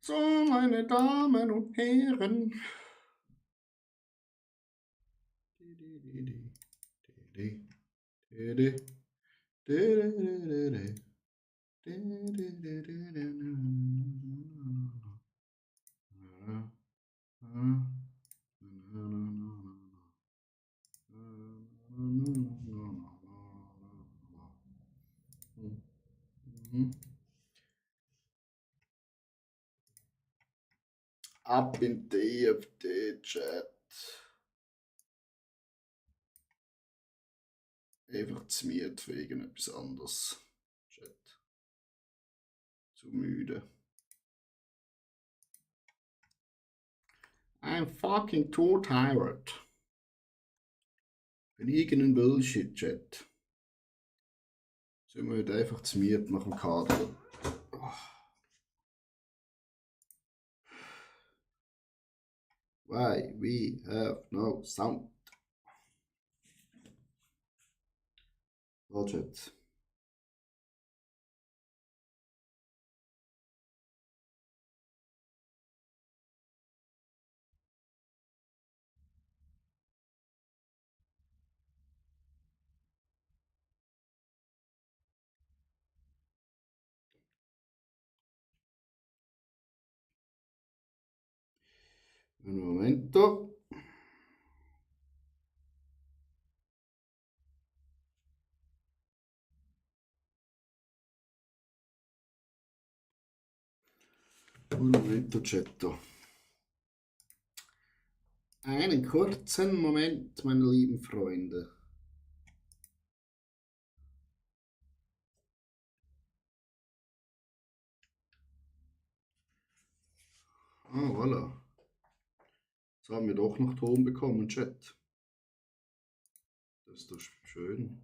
So, meine Damen und Herren. Ab in die EFT-Chat. Einfach zu müde für irgendetwas anderes. Chat. Zu müde. I'm fucking too tired. Für irgendeinen Bullshit-Chat. Sind wir heute einfach zu müde nach dem Kader. Why we have no sound. So, Chat. Un momento. Un momento, Chatto. Einen kurzen Moment, meine lieben Freunde. Ah, voilà. Jetzt haben wir doch noch Ton bekommen, Chat. Das ist doch schön.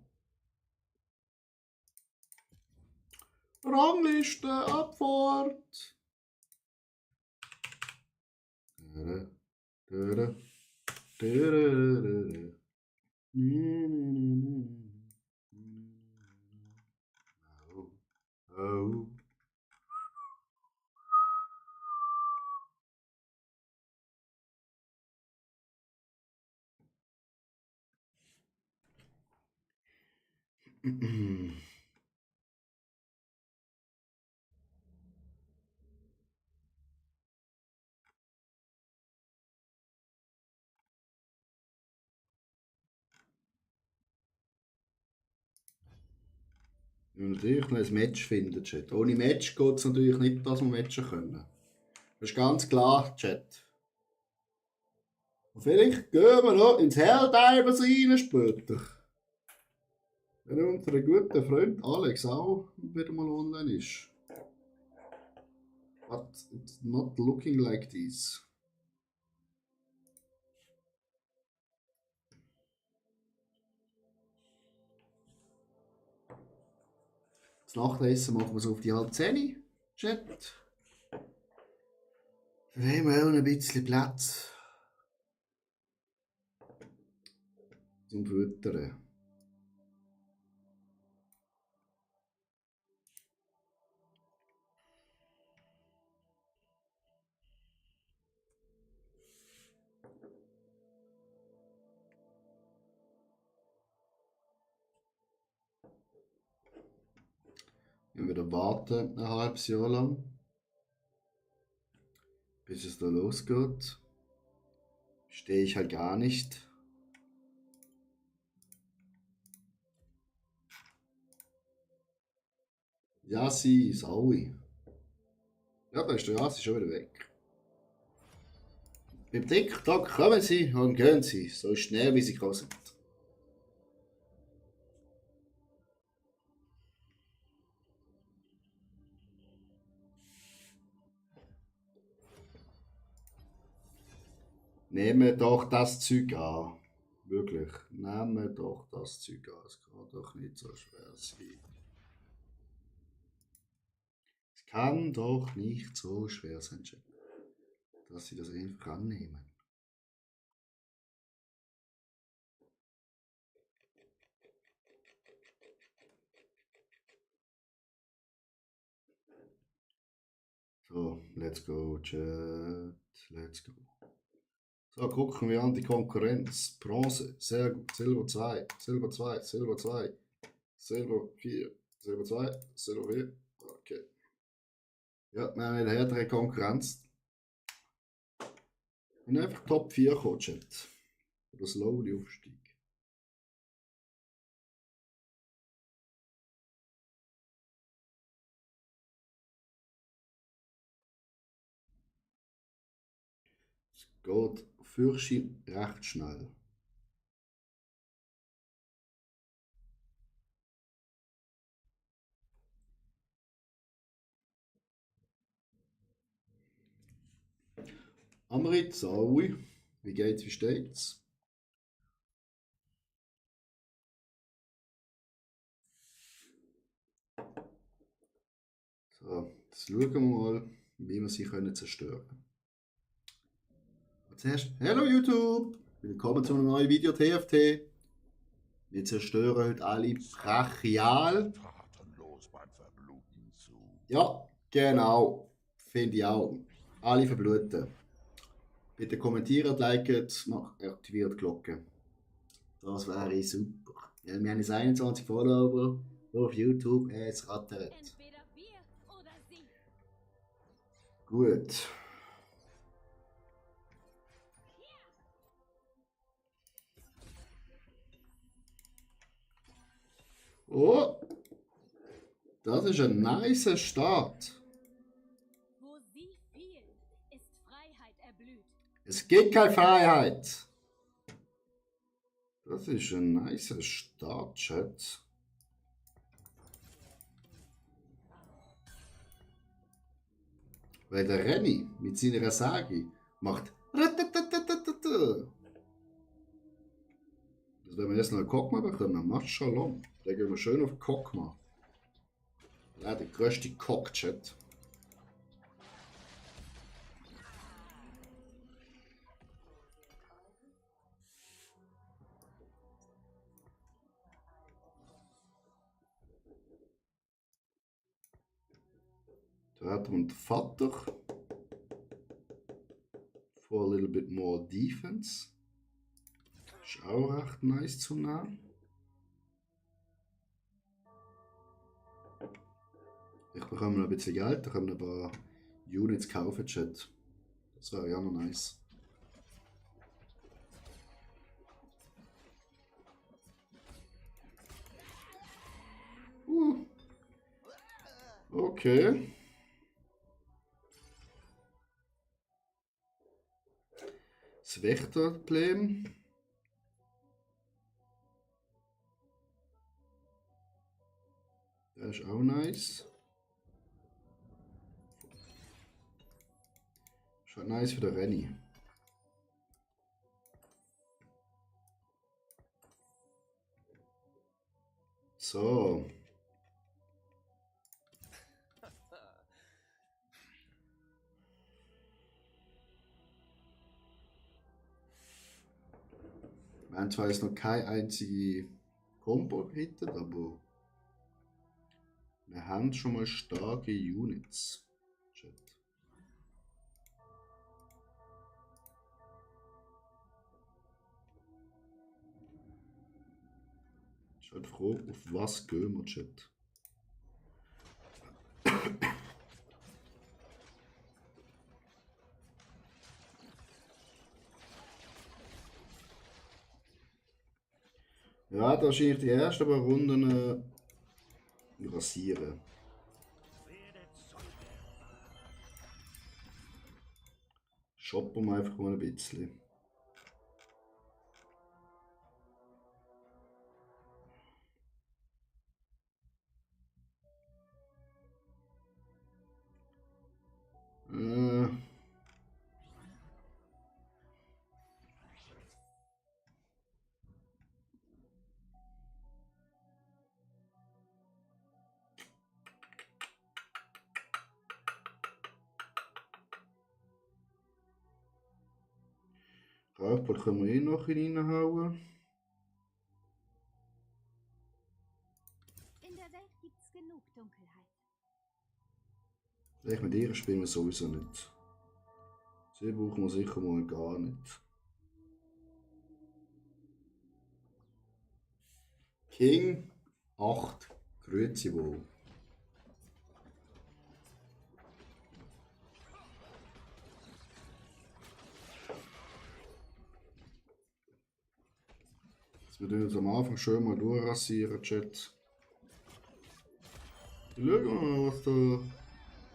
Rangliste, Abfahrt. Oh. Wir müssen natürlich noch ein Match finden, Chat. Ohne Match geht es natürlich nicht, dass wir matchen können. Das ist ganz klar, Chat. Und vielleicht gehen wir noch ins Helldivers rein später. Wenn unser guter Freund Alex auch wieder mal online ist. But it's not looking like this. Das Nachtessen machen wir es auf die halbe 10, Chat. Dann haben wir auch ein bisschen Platz zum Füttern. Wir wieder warten ein halbes Jahr lang, bis es da losgeht. Stehe ich halt gar nicht. Yassi, Saui. Ja, da ist der Yassi schon wieder weg. Beim TikTok kommen sie und gehen sie, so schnell wie sie kommen sind. Nehme doch das Zeug an. Wirklich, nehme doch das Zeug an. Es kann doch nicht so schwer sein. Es kann doch nicht so schwer sein, Chat, dass sie das einfach annehmen. So, let's go, Chat. Let's go. So, gucken wir an die Konkurrenz. Bronze, sehr gut. Silber 2, Silber 2, Silber 2, Silber 4, Silber 2, Silber 4. Okay. Ja, wir haben eine härtere Konkurrenz. Und einfach Top 4 kommen, Chat. Oder slowly Aufstieg. Es geht für recht schnell. Amrit, Saui, wie geht's, wie steht's? So, jetzt schauen wir mal, wie wir sie zerstören können. Zuerst, hallo YouTube! Willkommen zu einem neuen Video TFT. Wir zerstören heute alle brachial. Ja, genau. Finde ich auch. Alle verbluten. Bitte kommentiert, liket, aktiviert die Glocke. Das wäre super. Ja, wir haben jetzt 21 Follower auf YouTube. Es rattert. Entweder wir oder sie. Gut. Oh, das ist ein nicer Start. Wo sie fiel, ist Freiheit erblüht. Es gibt keine Freiheit. Das ist ein nicer Start, Chat. Weil der Renny mit seiner Sage macht. Das wenn wir jetzt noch einen Kokma bekommen, macht Shalom. Da gehen wir schön auf Kokma. Ja, der größte Cock-Chat. Da hat man den Vater. For a little bit more defense. Ist auch recht nice zu nehmen. Ich bekomme noch ein bisschen Geld, da können wir ein paar Units kaufen, Chat. Das wäre ja noch nice. Okay. Das Wächterproblem. Das ist auch nice. Ist halt nice für den Renny. So. Wir haben zwar jetzt noch keine einzige Combo gehittet, aber wir haben schon mal starke Units. Chat. Ich bin halt froh, auf was gehen wir, Chat. Ja, da wahrscheinlich die ersten paar Runden rasieren. Shoppen wir einfach mal ein bisschen. Rauchball können wir eh noch reinhauen. In der Welt gibt's genug Dunkelheit. Ich mit ihr spielen wir sowieso nicht. Sie brauchen wir sicher mal gar nicht. King 8. Grüezi wohl. Wir tun uns am Anfang schon mal durchrasieren, Chat. Schauen wir mal, was da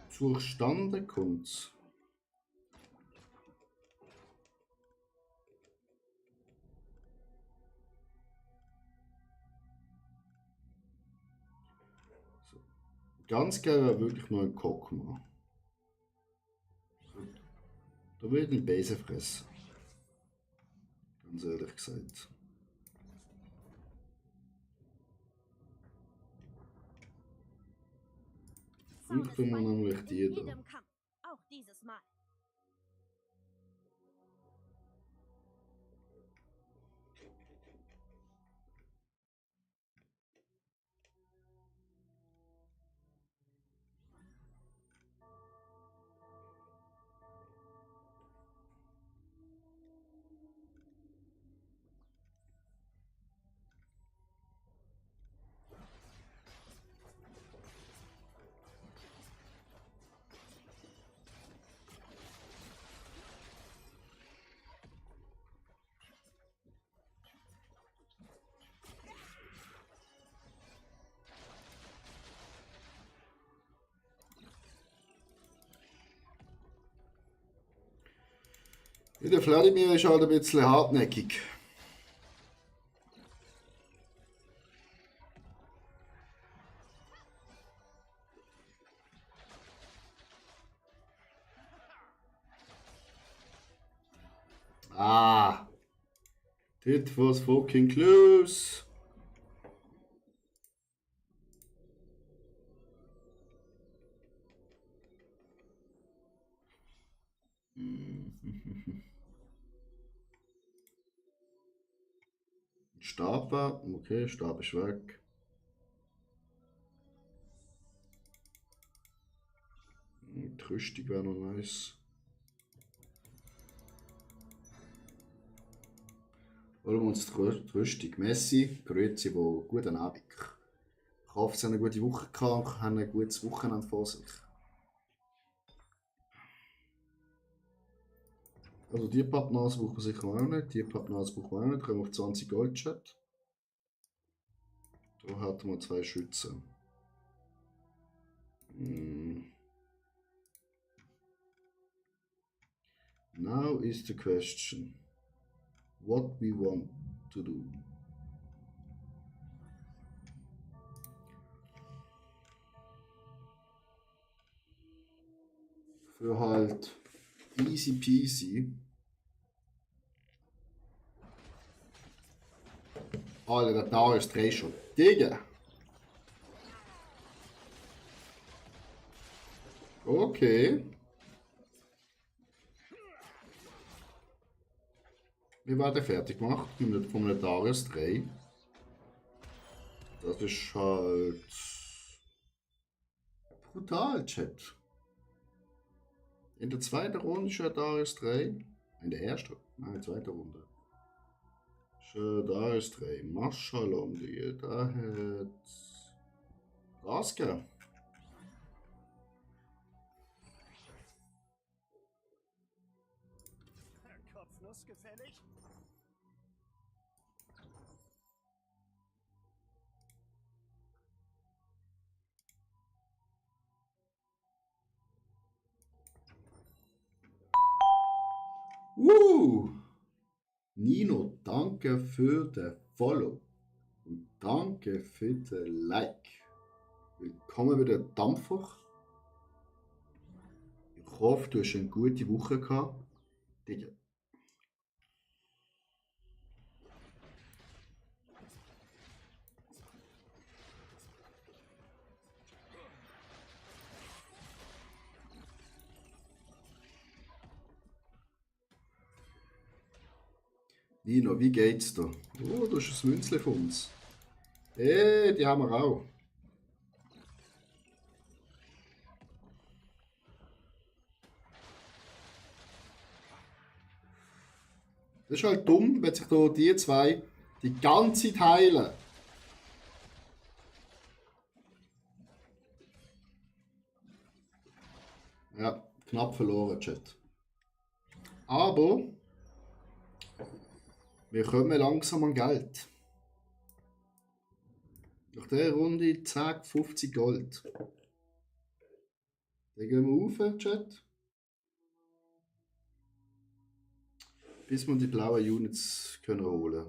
zustande kommt. So. Ganz geil wäre wirklich noch ein Kokma. So. Da würde ich den Besen fressen. Ganz ehrlich gesagt. Ich tue mir nämlich die da. Auch dieses Mal. Der Vladimir ist halt ein bisschen hartnäckig. Ah, das was fucking close. Stab war, okay, Stab ist weg. Die Rüstung wäre noch nice. Holen wir uns die Rüstung. Messi, grüezi wohl, guten Abend. Ich hoffe, Sie haben eine gute Woche gehabt und haben ein gutes Wochenende vor sich. Also die Pappnase brauchen wir sicher auch nicht, die Pappnase brauchen wir auch nicht, kommen wir auf 20 Goldchat. Da hatten wir 2 Schützen. Now is the question. What we want to do. Für halt easy peasy. Alter, da ist 3 schon. Digga! Okay. Wir werden fertig gemacht von einem Darius 3. Das ist halt brutal, Chat. In der zweiten Runde ist ein Darius 3. In der ersten? Nein, in der zweiten Runde. Ist ein Darius 3. Maschallah, da hat Gas gegeben. Kopfnuss gefällig? Nino, danke für den Follow und danke für den Like. Willkommen bei der Dampfer. Ich hoffe, du hast eine gute Woche gehabt. Digga. Nino, wie geht's dir? Oh, du hast ein Münzli von uns. Die haben wir auch. Das ist halt dumm, wenn sich da die zwei die ganze Zeit heilen. Ja, knapp verloren, Chat. Aber wir kommen langsam an Geld. Nach dieser Runde 10, 50 Gold. Dann gehen wir rauf, Chat. Bis wir die blauen Units können holen.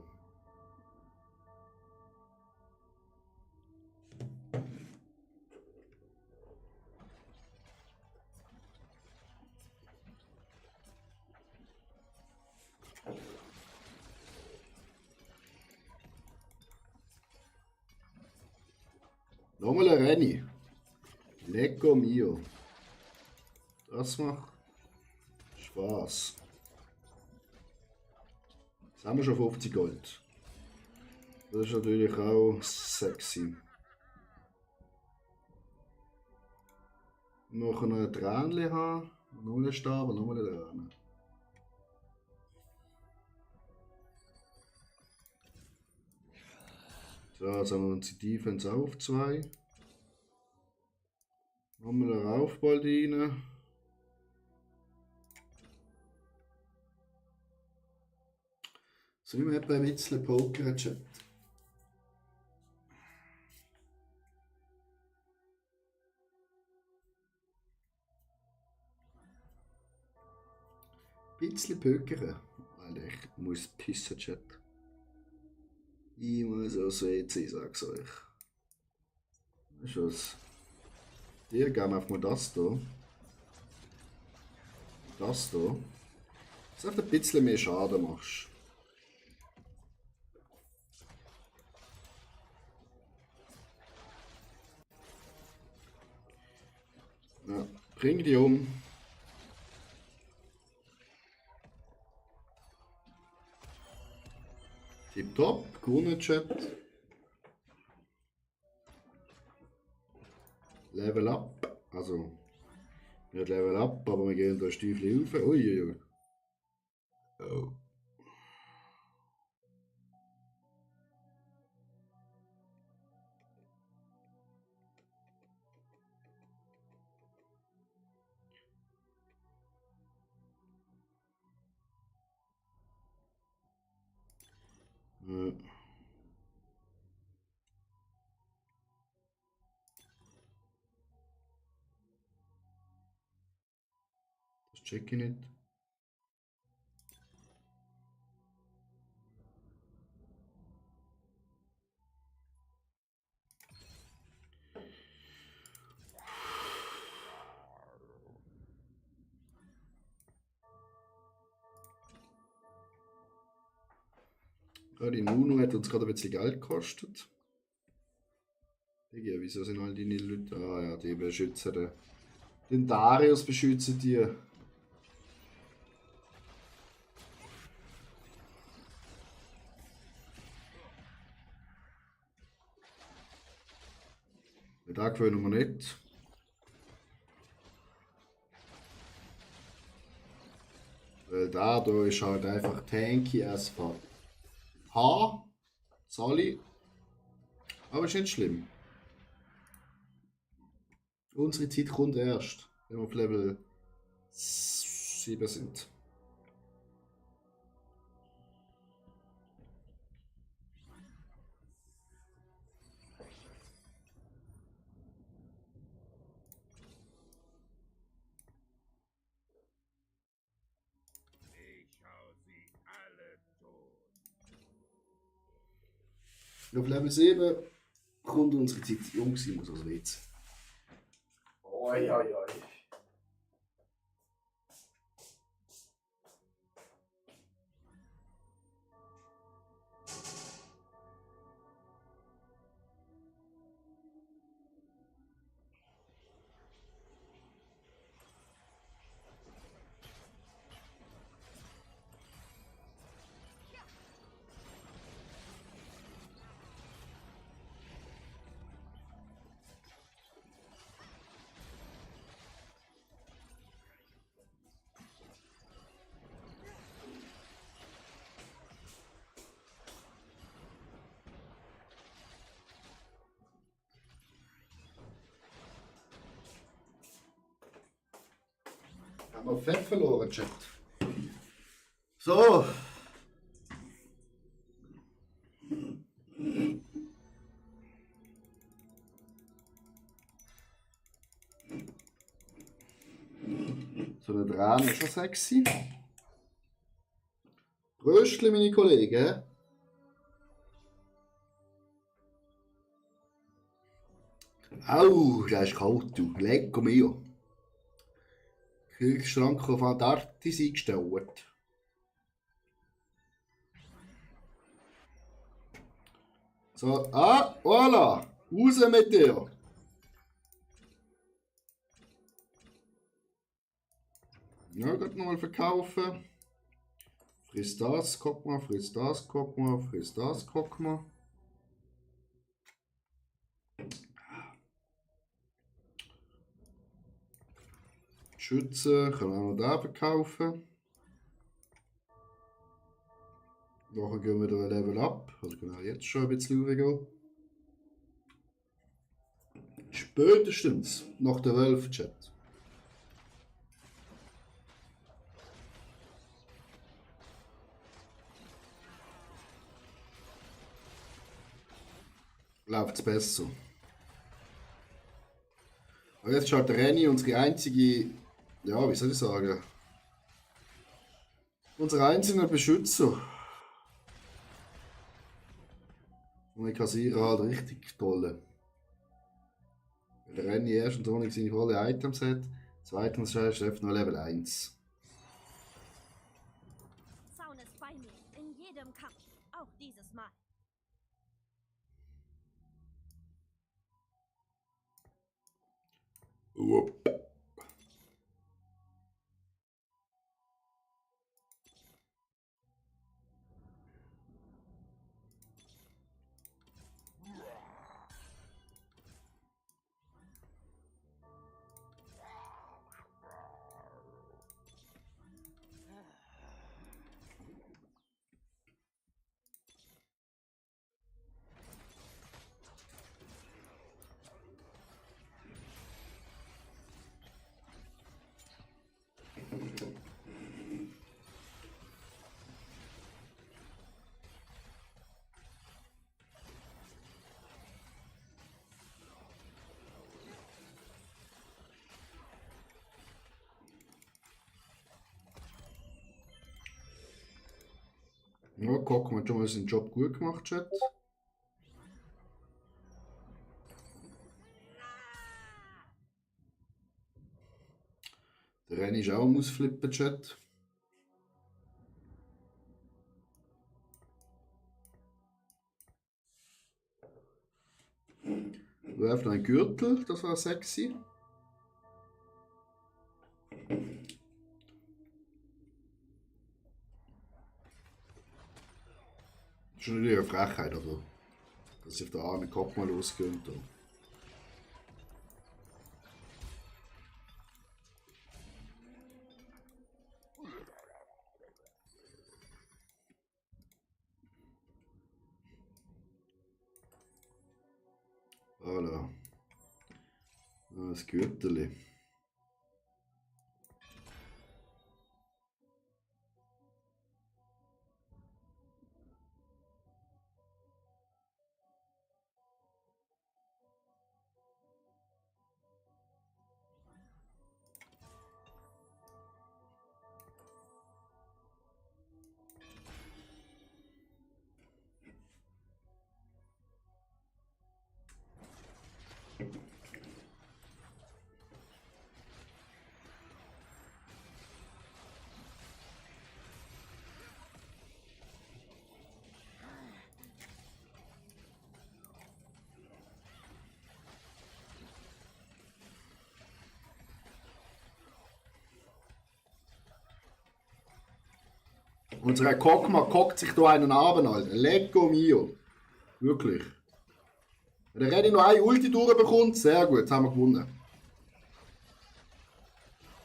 Nochmal ein Renny. Lecco mio. Das macht Spaß. Jetzt haben wir schon 50 Gold. Das ist natürlich auch sexy. Noch ein Tränchen haben. Noch ein Stab und nochmal ein Tränen. So, jetzt haben wir uns die Defense auf 2. Nochmal ein Raufball rein. Sollen wir etwa ein bisschen pokern, Chat? Ein bisschen pokern. Alter, ich muss pissen, Chat. Ich muss aufs WC, sag's euch. Weißt du was? Dir geben wir einfach mal das hier. Das hier. Dass du einfach ein bisschen mehr Schaden machst. Ja, bring die um. Tipptopp, gewonnen, Chat. Level up. Also, nicht Level up, aber wir gehen da Stiefel rauf. Uiuiui. Oh. Ja. Das check ich nicht. Ja, die Nuno hat uns gerade ein bisschen Geld gekostet. Ja, wieso sind all deine Leute? Ah ja, die beschützen den Darius beschützen die. Den gewöhnen wir nicht. Weil der hier ist halt einfach tanky as fuck. Sally. Aber ist nicht schlimm. Unsere Zeit kommt erst, wenn wir auf Level 7 sind. Auf Level 7 kommt unsere Zeit. Jungs, ich muss aus dem WC. Oi, oi, oi. Haben wir Fett verloren, Chat. So. So eine Träne ist schon sexy. Bröstchen, meine Kollegen. Au, der ist kalt, du. Lecco mio. Kühlschrank auf Antarktis eingestellt. So, voilà. Raus mit dir. Ja, gerade nochmal verkaufen. Friss das, guck mal, friss das, guck mal, friss das, guck mal. Schützen, können wir auch noch da verkaufen. Nachher gehen wir wieder ein Level up. Also genau jetzt schon ein bisschen gehen. Spätestens nach der Wolf-Chat. Läuft es besser. Und jetzt ist halt der Renny unsere einzige, ja, wie soll ich sagen, unser einziger Beschützer. Und ich kassiere halt richtig tolle. Der Renny erstens ohne seine volle Items hat, zweitens ist er nur Level 1. Zaun ist bei mir, in jedem Kampf, auch dieses Mal. Upp. Ja, gucken wir schon mal seinen Job gut gemacht, Chat. Der Renny ist auch am Ausflippen, Chat. Werft noch einen Gürtel, das war sexy. Das ist natürlich eine Frechheit, also, dass ich auf den armen Kopf mal losgehen. Voilà. Das Gürtel. Unser Kokma kockt sich da einen Abend, Alter. Lecco mio. Wirklich. Wenn der Renny noch eine Ulti durchbekommt, sehr gut, jetzt haben wir gewonnen.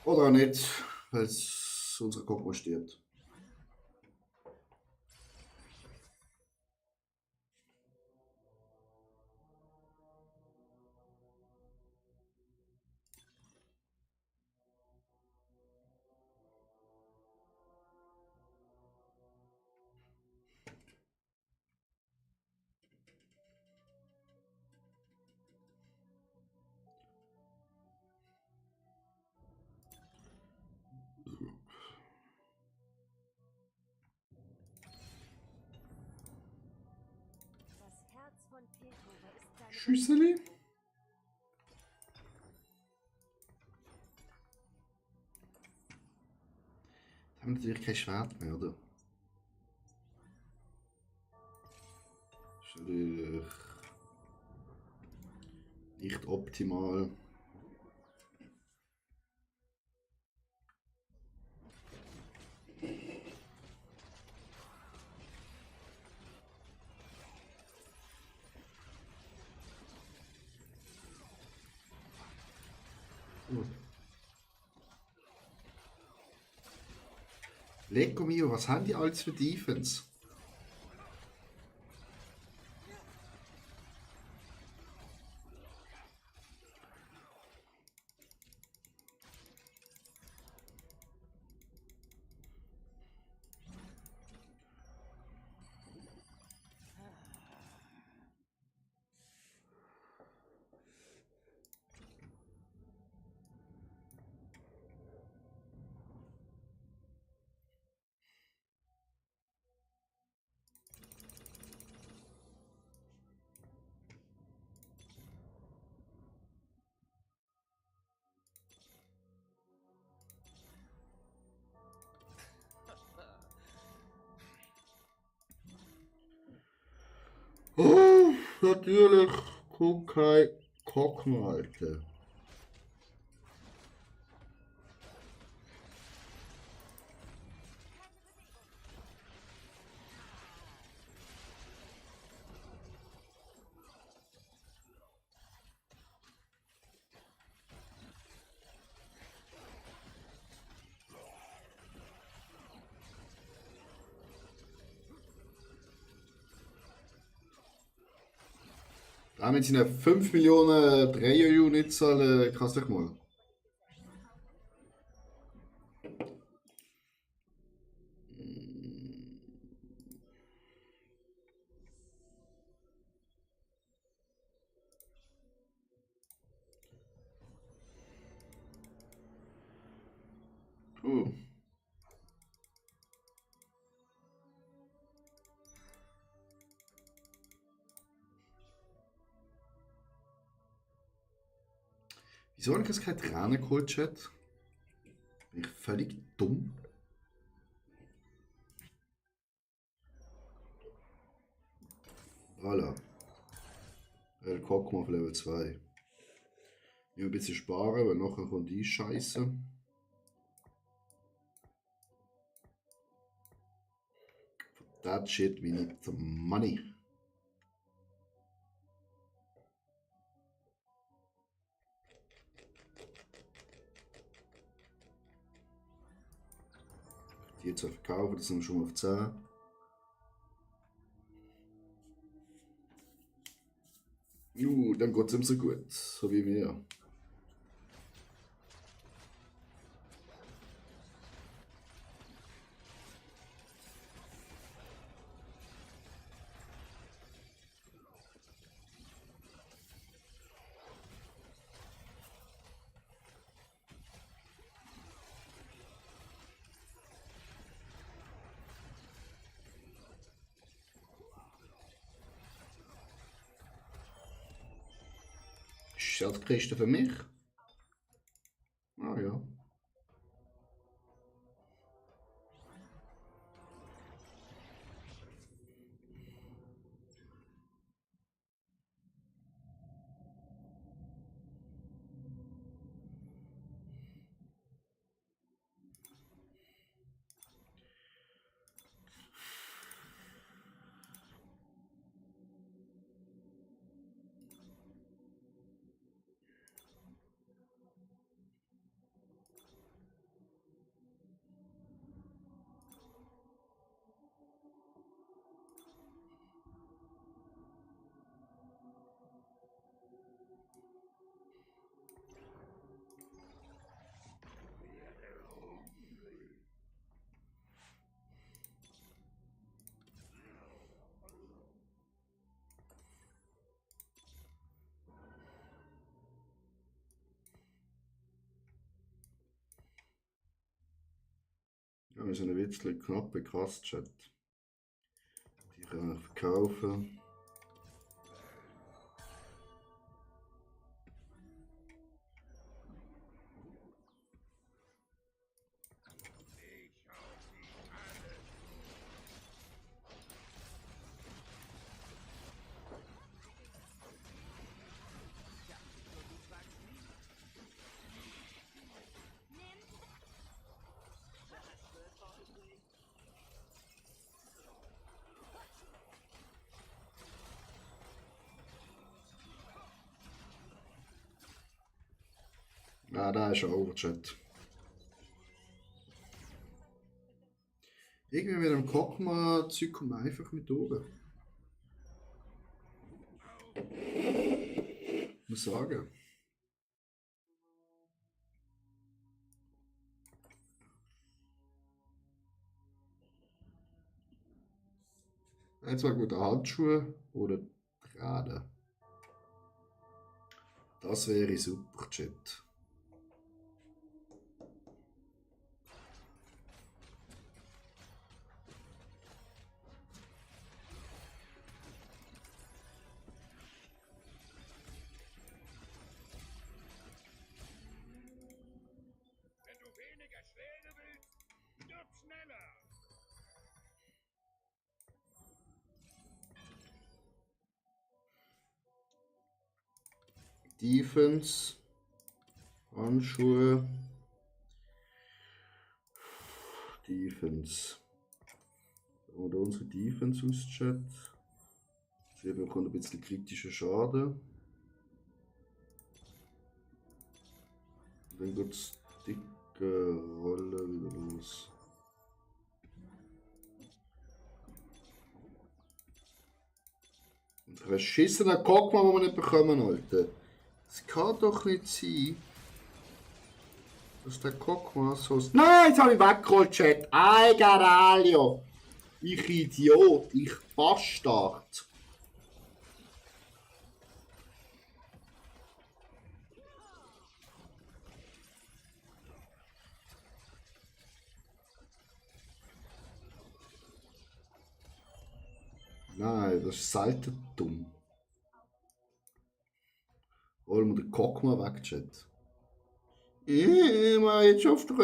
Oder auch nicht, weil unser Kokma stirbt. Schüsseli. Jetzt haben wir natürlich kein Schwert mehr, oder? Ist natürlich nicht optimal. Lecco mio, was haben die alles für Defense? Oh, natürlich Kukai Kockmalte. Damit sind 5 Millionen Dreier-Units, kannst du dich mal. Puh. Wieso habe ich jetzt keine Tränen geholt, Chat? Bin ich völlig dumm? Voilà. Guck mal auf Level 2. Ich will ein bisschen sparen, weil nachher kommt die Scheiße. That shit, we need some money. Die jetzt verkaufen, das sind wir schon mal auf 10. Dann geht es ihm so gut, so wie mir. Schatzkiste für mich? Ah ja. Ja, wir sind ein bisschen knapp bekasst, Chat. Die kann ich verkaufen. Ja, da ist over, Chat. Irgendwie mit dem Kokma-Zeug kommt man einfach mit oben. Ich muss sagen. Entweder gute Handschuhe oder Draht. Das wäre super, Chat. Wenn du weniger Schläge willst, stirb schneller! Defense. Handschuhe. Defense. Oder unsere Defense aus, Chat. Sie bekommt ein bisschen kritischen Schaden. Dann geht es dicke Rolle wieder los. Und verschissener Kokma, den wir nicht bekommen, Alter. Es kann doch nicht sein, dass der Kokma so... Nein, jetzt habe ich weggeholt, Chat. Ay, Garalio. Ich Idiot, ich Bastard. Nein, das ist selten dumm. Holen wir den Kokma weg, Chat. Ich mach jetzt auf 3.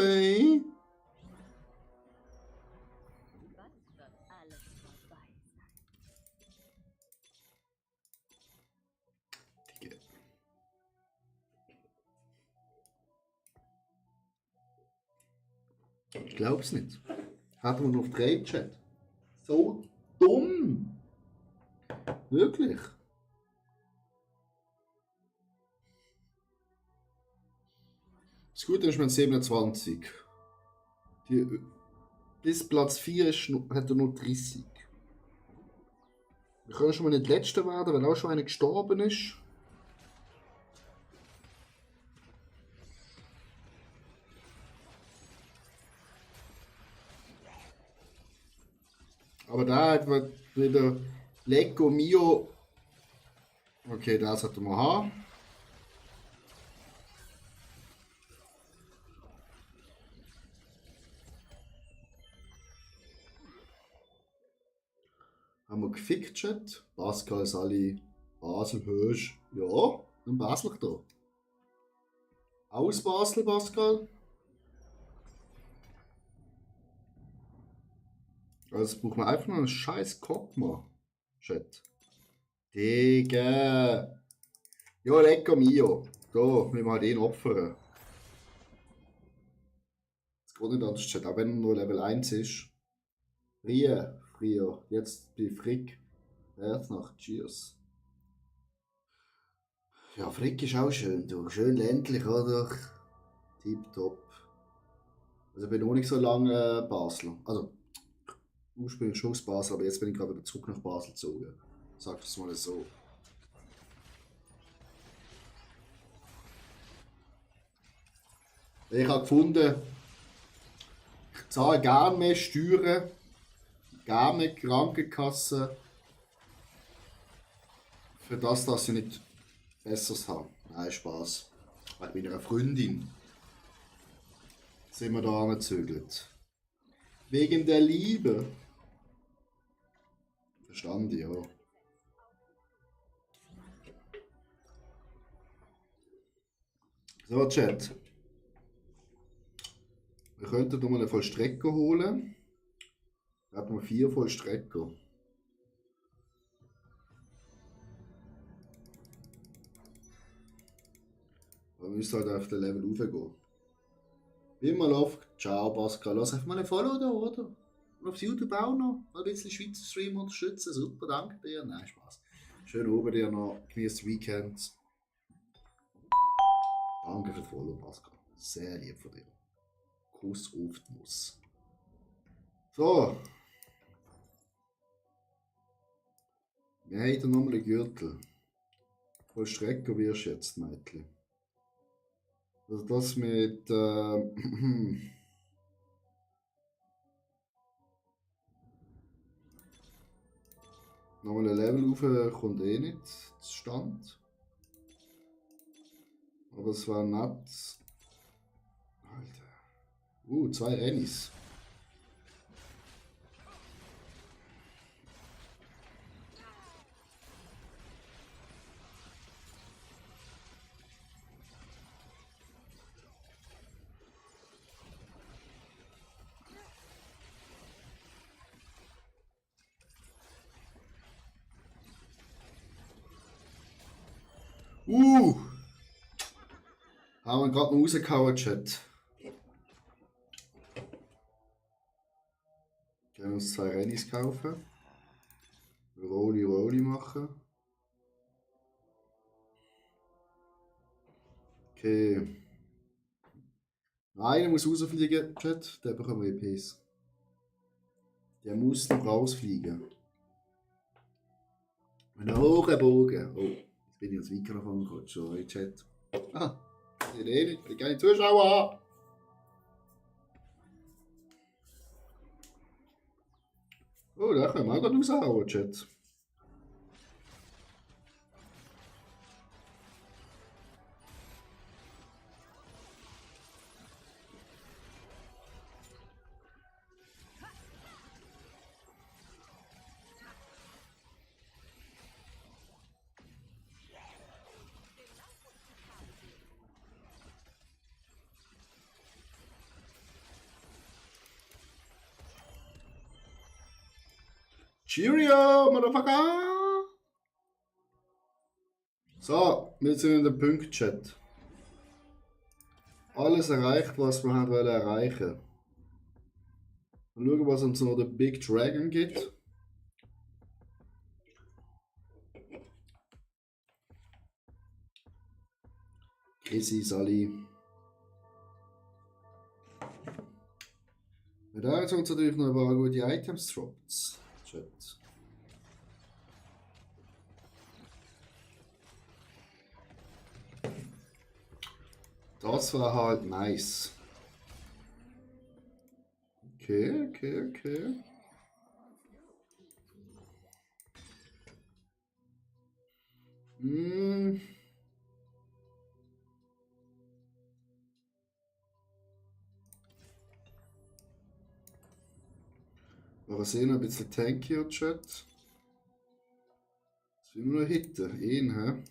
Was wird alles vorbei sein? Digga. Ich glaub's nicht. Hatten wir noch auf 3, Chat. So dumm. Wirklich. Das Gute ist, wir haben 27. Bis Platz 4 hat er nur 30. Wir können schon mal nicht Letzter werden, weil auch schon einer gestorben ist. Aber da hat man wieder Lecco Mio. Okay, das sollten wir haben. Haben wir gefickt, Chat. Pascal, Sally, Basel, Hösch. Ja, ein Basel da. Aus Basel, Pascal. Also brauchen wir einfach noch einen scheiß Kokma, Chat. Digga. Ja, Lecco Mio. Da, müssen wir halt ihn opfern. Das geht nicht anders, Chat. Auch wenn er nur Level 1 ist. Früher. Jetzt bei Frick. Nach Cheers. Ja, Frick ist auch schön, du. Schön ländlich, oder? Tipptopp. Also ich bin noch nicht so lange Basel. Also ursprünglich schon aus Basel, aber jetzt bin ich gerade wieder zurück nach Basel gezogen. Sag es mal so. Ich habe gefunden, ich zahle gerne mehr Steuern, gerne mehr Krankenkasse, für das, dass ich nicht Besseres habe. Nein, Spaß. Wegen meiner Freundin sind wir da angezögert. Wegen der Liebe. Verstanden, ja. So, Chat. Wir könnten noch mal eine Vollstrecker holen. Da hat man 4 Vollstrecker. Wir müssen halt auf den Level raufgehen. Wie immer läuft. Ciao Pascal. Lass einfach mal ein Follow da, oder? Und auf YouTube auch noch. Ein bisschen Schweizer Stream unterstützen. Super, danke dir. Nein, Spaß. Schön oben dir noch. Genießt das Weekend. Danke für das Follow, Pascal. Sehr lieb von dir. Kuss auf die Nuss. So. Wir haben hier nochmal einen Gürtel. Voll Strecker wirst du jetzt, Mädchen. Also das mit... nochmal ein Level rauf kommt eh nicht zustande. Aber es war nett. Alter. 2 Rennis. Haben wir gerade noch rausgehauen, Chat. Können wir uns 2 Rennis kaufen. Rolli machen. Okay. Einer muss rausfliegen, Chat. Der bekommen wir EPs. Der muss noch rausfliegen. Einen hohen Bogen. Oh, jetzt bin ich ans Mikrofon gekommen. Sorry, Chat. Ah, ich sehe nicht. Ich keine Zuschauer haben. Oh, da können wir auch gerade raushauen, Chat. Cheerio, Motherfucker! So, wir sind in der Punkt-Chat. Alles erreicht, was wir haben erreichen. Und schauen, was uns noch der Big Dragon gibt. Chrissy, Sally. Und da hat uns natürlich noch ein paar gute Items droppt. Chat. Das war halt nice. Okay. Wir sehen ein bisschen tankier, Chat. Jetzt sind wir noch hinten. Hä?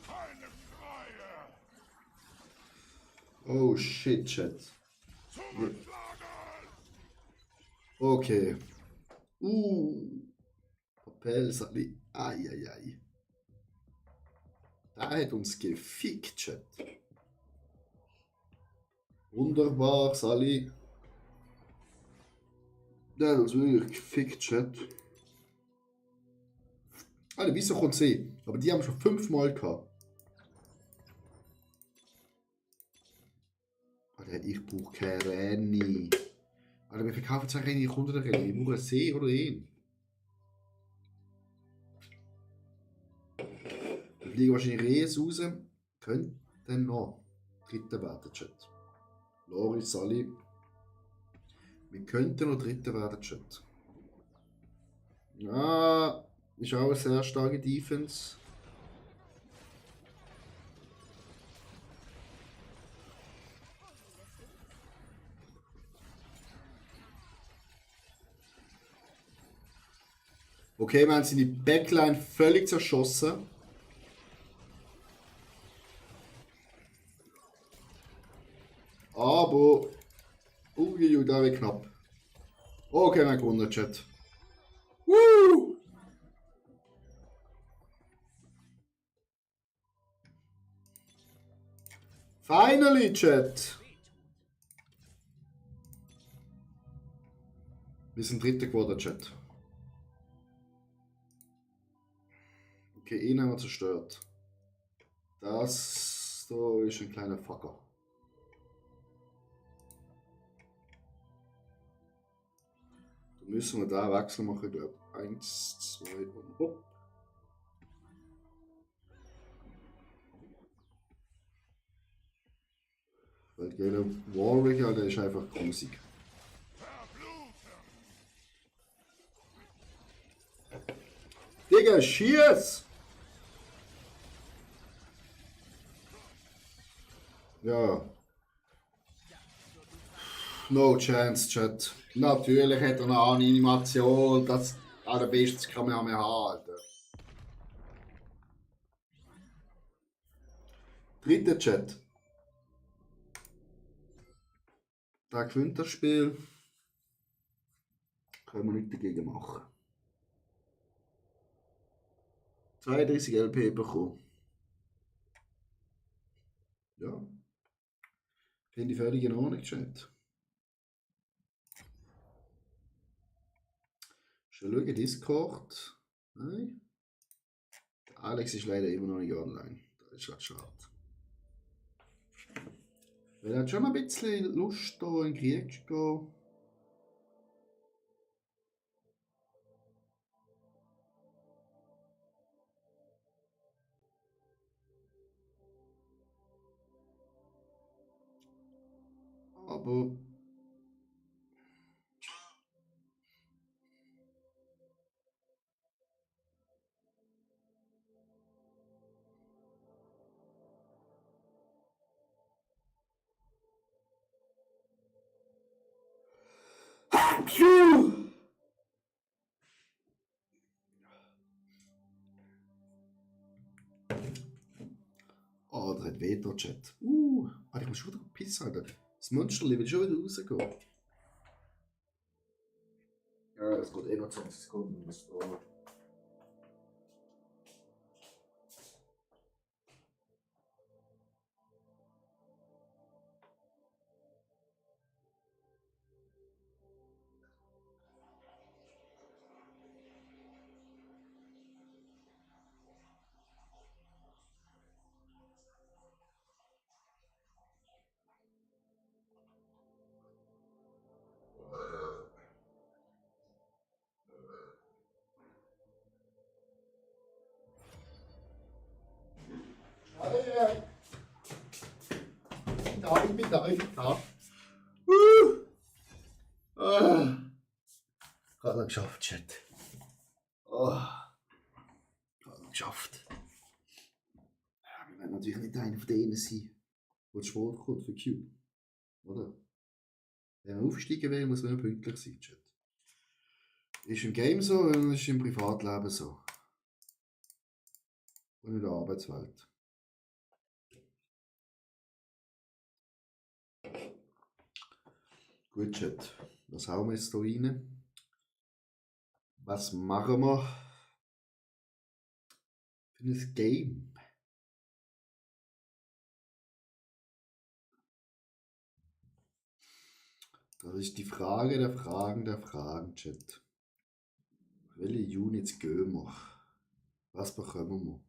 Keine Freie! Oh shit, Chat. Zurücklagern! Okay. Papel, Sally. Ai. Der hat uns gefickt, Chat. Wunderbar, Sally. Der hat uns wirklich gefickt, Chat. Alter, wieso kommt sie? Aber die haben schon 5-mal gehabt. Alter, ich brauche keine Renny. Alter, wir verkaufen 2 Renny, ich komme der Renny. Ich brauche einen See oder ihn. Wir fliegen wahrscheinlich Reyes raus. Könnte dann noch Dritter werden, Chat. Loris, Sally. Wir könnten noch Dritter werden, Chat. Ja, ist auch eine sehr starke Defense. Okay, wir haben seine Backline völlig zerschossen. Aber... da wird knapp. Okay, wir haben gewonnen, Chat. Woo! Finally, Chat. Wir sind Dritter geworden, Chat. Okay, ihn haben wir zerstört. Das da ist ein kleiner Fucker. Da müssen wir da Wechsel machen, glaube ich. 1, 2 und hopp. Weil der Warwick, der ist einfach grusig. Digga, schieß! Ja. No chance, Chat. Natürlich hat er eine Animation, das allerbeste kann man ja mehr haben, Alter. Dritter Chat. Da gewinnt das Spiel. Können wir nichts dagegen machen. 32 LP bekommen. Ja. Finde ich völlig in Ordnung, Chat. Schon schauen, Discord. Nein. Der Alex ist leider immer noch nicht online. Das ist halt schade. Weil er hat schon ein bisschen Lust, hier in den Krieg zu gehen. Aber oh, der hat Veto-Chat. Ich muss schon wieder pissen, Alter. Das Monster will schon wieder rausgehen. Ja, das geht eh noch 20 Sekunden. Ich bin da. Gerade noch geschafft, Chat. Gerade noch geschafft. Ja, wir werden natürlich nicht einer von denen sein, der zu Sport kommt für Cube. Oder? Wenn man aufsteigen will, muss man ja pünktlich sein, Chat. Ist im Game so, und ist im Privatleben so. Und in der Arbeitswelt. Gut, Chat. Was hauen wir jetzt hier rein? Was machen wir für ein Game? Das ist die Frage der Fragen, Chat. Welche Units gehen wir? Was bekommen wir?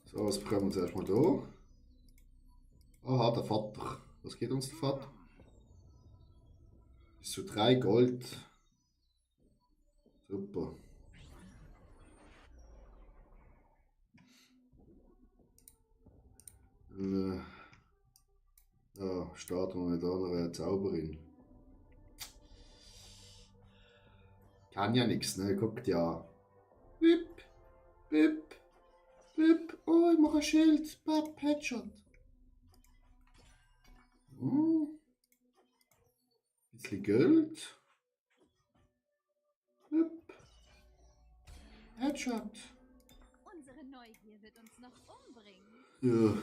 So, was bekommen wir zuerst mal hier? Aha, der Vater. Was geht uns der Vater? Bis zu 3 Gold. Super. Ja, starten wir mit einer Zauberin. Kann ja nichts, ne? Guckt ja. Bip, bip, bip. Oh, ich mache ein Schild. Bap, Headshot. Bisschen Geld. Bip. Headshot. Unsere Neugier wird uns noch umbringen. Ja.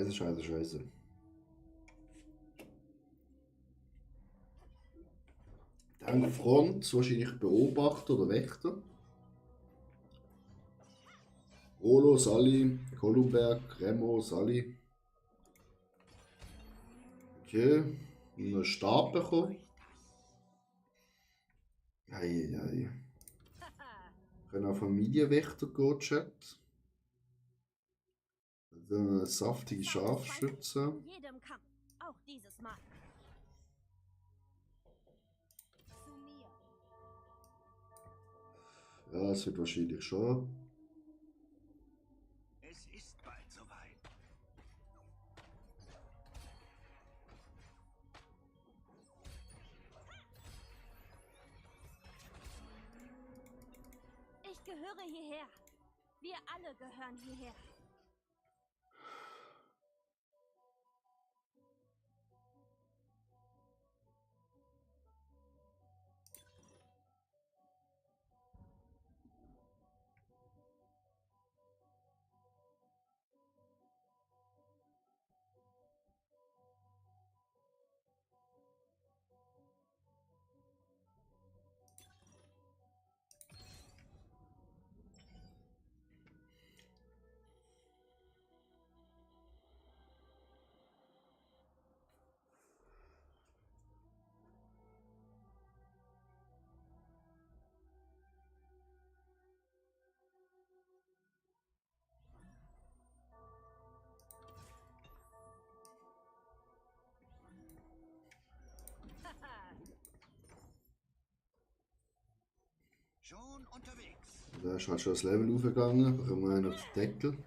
Scheiße, scheiße, scheiße. Dann Front, wahrscheinlich Beobachter oder Wächter. Rolo, Sally, Kolumberg, Remo, Sally. Okay, einen Stab bekommen. Eieiei. Können auch Familienwächter gehen, Chat. Dann saftige Scharfschütze. In jedem Kampf. Auch dieses Mal. Zu mir. Ja, es wird wahrscheinlich schon. Es ist bald soweit. Ich gehöre hierher. Wir alle gehören hierher. Schon unterwegs. Da ist halt schon das Level aufgegangen. Bekommen wir noch den Deckel.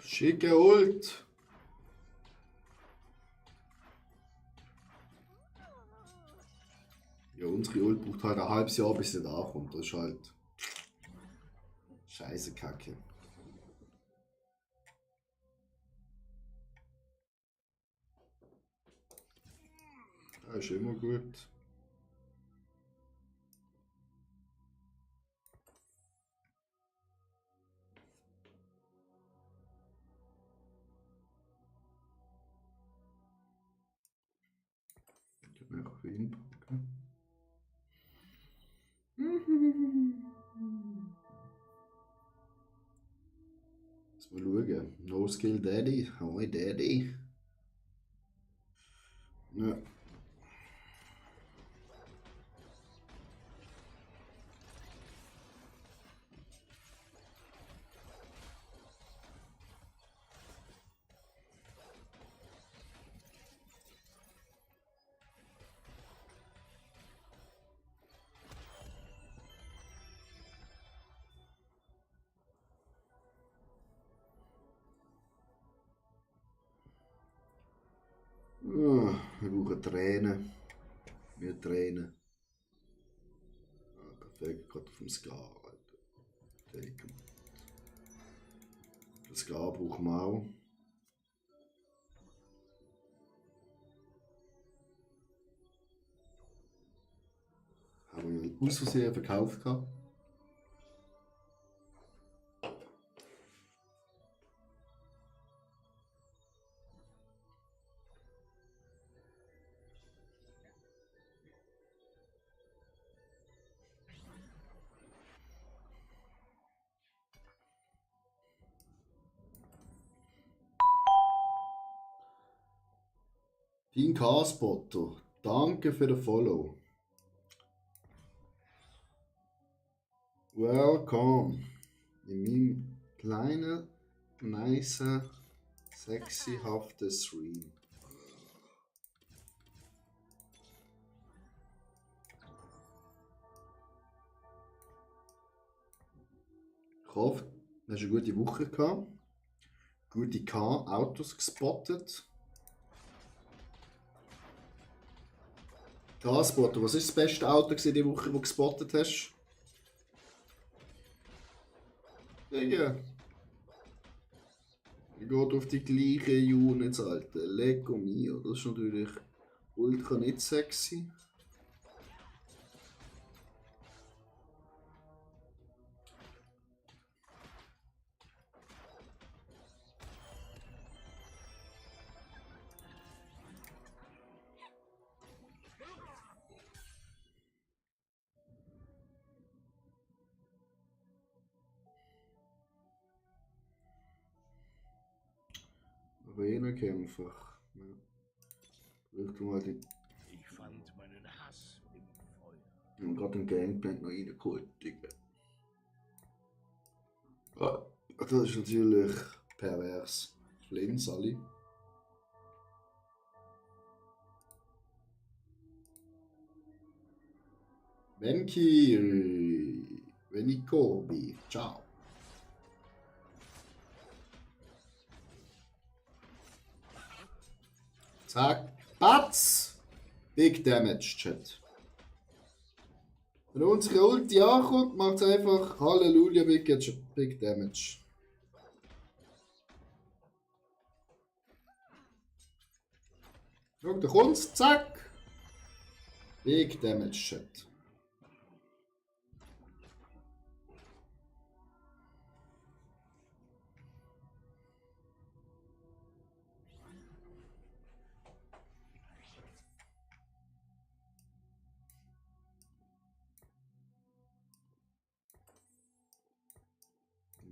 Schicke Ult! Ja, unsere Ult braucht halt ein halbes Jahr, bis sie da kommt. Das ist halt. Scheiße Kacke. Das ist immer gut. Ich kann einfach wieder hinpacken. Jetzt mal schauen. No Skill Daddy. Hi Daddy. Ja. Ah, wir brauchen Tränen. Wir Tränen. Ah, perfekt, gerade auf dem Scar, Alter. Take. Das Grab brauchen wir auch. Haben wir ja aus Versehen verkauft gehabt. Dein K-Spotter, danke für den Follow. Welcome in meinem kleinen, nice, sexyhaften Stream. Ich hoffe, du hast eine gute Woche gehabt. Gute K-Autos gespottet. K-Spotter, was ist das beste Auto diese Woche, das du gespottet hast? Digga. Ich gehe auf die gleichen Units, Alter. Lego Mio, das ist natürlich ultra nicht sexy. Arenakämpfer. Ja. Vielleicht mal die. Ich fand meinen Hass im Feuer. Wir haben gerade einen Gangplank noch reingeholt, Digga. Ah, das ist natürlich pervers. Flynn, Sally. Venki, Venikobi, ciao. Zack, Batz! Big Damage, Chat. Wenn unsere Ulti ankommt, macht es einfach Halleluja, Big Damage. Schau, da kommt's, zack! Big Damage, Chat.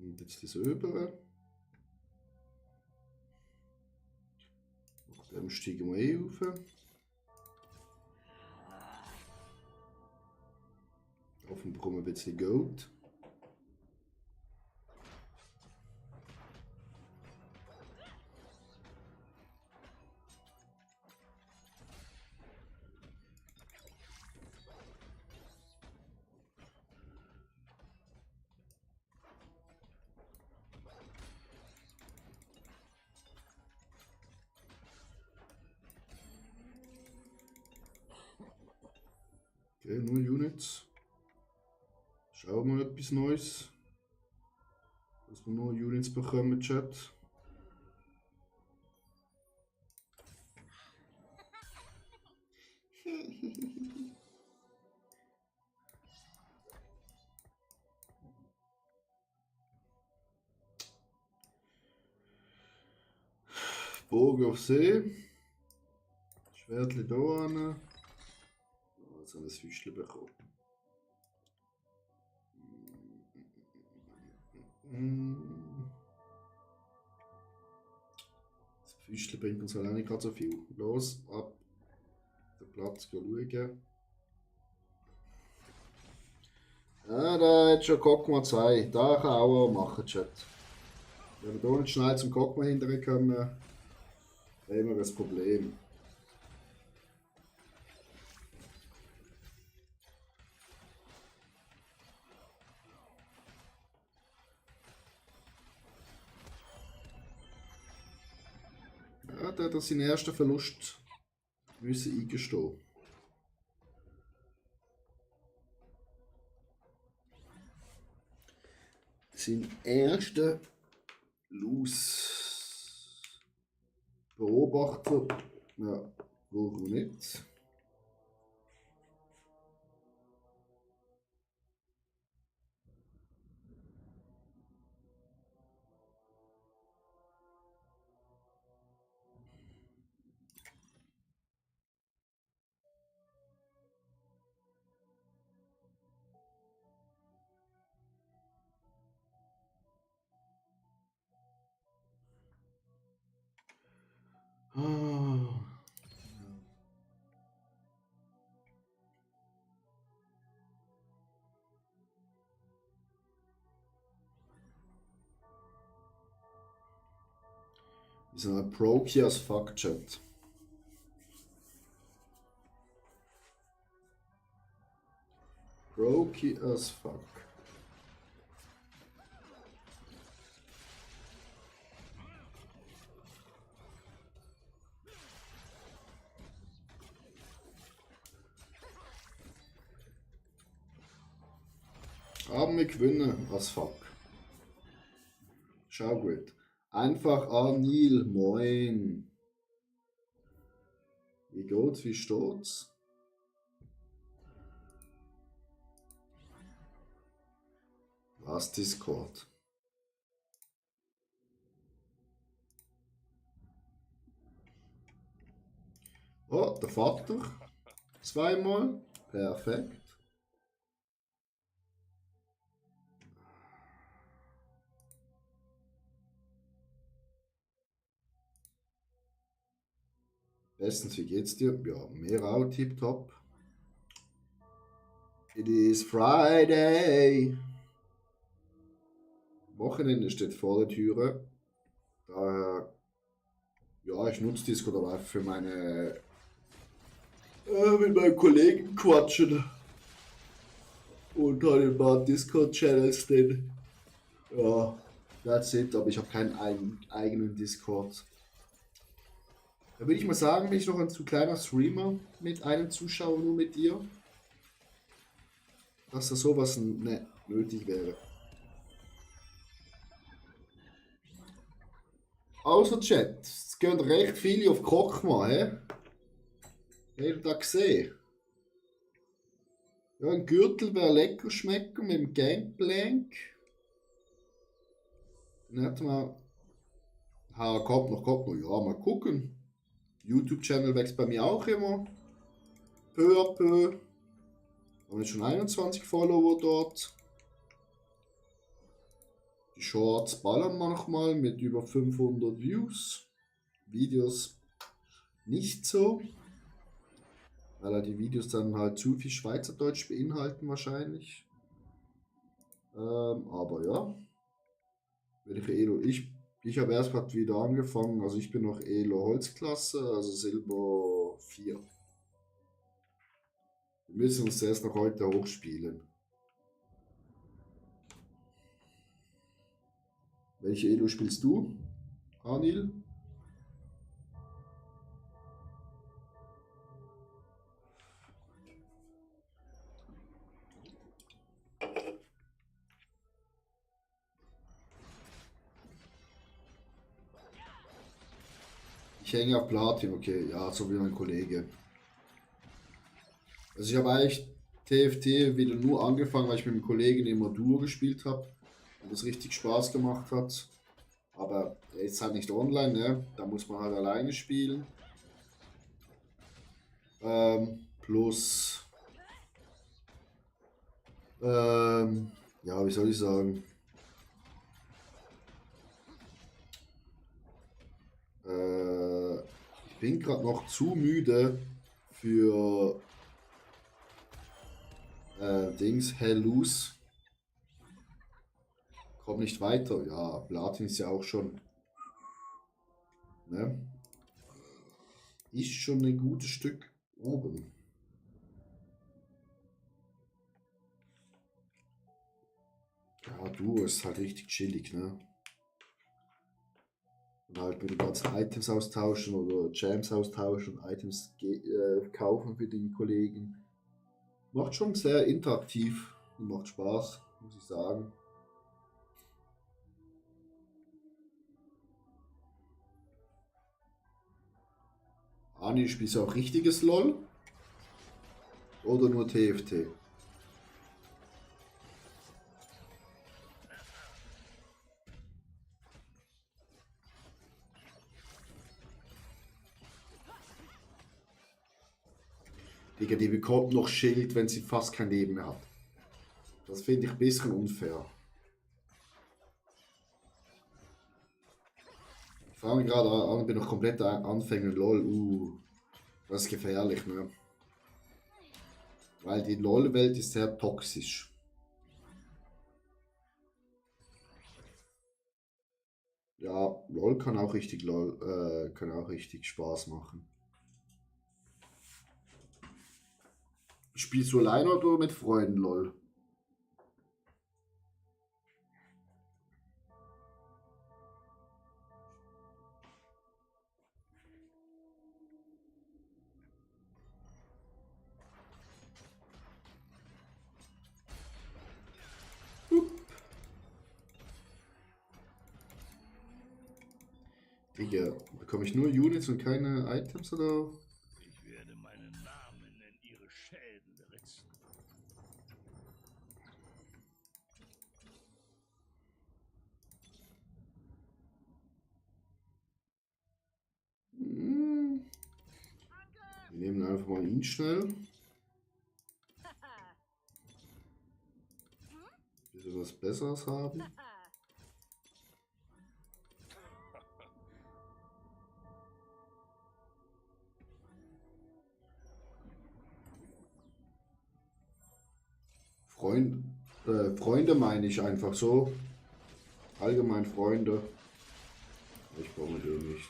Und jetzt das Obere. Nach dem steigen wir rauf. Hoffen bekommen wir ein bisschen Gold. Okay, nur Units. Schauen wir mal etwas Neues. Dass wir nur Units bekommen, Chat. Bogen auf See. Schwertli da an. Also ein Füßchen bekommen. Das Füßchen bringt uns halt auch nicht gerade so viel. Los, ab den Platz schauen. Ja, da hat schon Kokma 2. Da kann auch machen, Chat. Wenn wir hier nicht schnell zum Kokma hinterher kommen, haben wir ein Problem. Ja, der hat seinen ersten Verlust müssen eingestehen. Sein erster Los. Beobachter. Ja, warum nicht? Ah. Die sind halt broke as fuck, Chat. Broke as fuck. Haben wir gewinnen as fuck. Schau gut. Einfach Anil, moin. Wie geht's, wie steht's? Was Discord? Oh, der Vater. Zweimal. Perfekt. Bestens, wie geht's dir? Ja, mir auch tipptopp. It is Friday. Wochenende steht vor der Türe. Daher, ja, ich nutze Discord aber einfach für meine mit meinen Kollegen quatschen. Und halt ein paar Discord-Channels drin. Ja, that's it, aber ich habe keinen eigenen Discord. Da würde ich mal sagen, bin ich noch ein zu kleiner Streamer mit einem Zuschauer, nur mit dir. Dass da sowas ne, nötig wäre. Also Chat, es gehen recht viele auf Kochma, hä? Habt ihr das gesehen? Ja, ein Gürtel wäre lecker schmecken mit dem Gangplank. Dann hätten wir. Kommt noch. Ja, mal gucken. YouTube-Channel wächst bei mir auch immer. Peu à peu. Haben jetzt schon 21 Follower dort. Die Shorts ballern manchmal mit über 500 Views. Videos nicht so. Weil die Videos dann halt zu viel Schweizerdeutsch beinhalten wahrscheinlich. Aber ja. Ich habe erst gerade wieder angefangen, also ich bin noch Elo Holzklasse, also Silber 4. Wir müssen uns erst noch heute hochspielen. Welche Elo spielst du, Anil? Ich hänge auf Platin, okay, ja, so wie mein Kollege. Also ich habe eigentlich TFT wieder nur angefangen, weil ich mit dem Kollegen immer Duo gespielt habe und das richtig Spaß gemacht hat. Aber er ist halt nicht online, ne? Da muss man halt alleine spielen. Plus, ja, wie soll ich sagen? Ich bin gerade noch zu müde für Dings, Hell Loose. Komm nicht weiter. Ja, Platin ist ja auch schon. Ne? Ist schon ein gutes Stück oben. Ja, du ist halt richtig chillig, ne? Und halt mit den ganzen Items austauschen oder Gems austauschen, Items kaufen für den Kollegen. Macht schon sehr interaktiv und macht Spaß, muss ich sagen. Ani, spielst du auch richtiges LOL? Oder nur TFT? Digga, die bekommt noch Schild, wenn sie fast kein Leben mehr hat. Das finde ich ein bisschen unfair. Ich fange gerade an, bin noch komplett Anfänger. LOL, das ist gefährlich, ne? Weil die LOL-Welt ist sehr toxisch. Ja, LOL kann auch richtig kann auch richtig Spaß machen. Spielst du alleine oder mit Freunden LOL? Digga, bekomme ich nur Units und keine Items oder? Ich werde meinen Namen in ihre Schädel ritzen. Wir nehmen einfach mal ihn schnell. Bis wir was Besseres haben. Freunde meine ich einfach so. Allgemein Freunde. Ich brauche den nicht.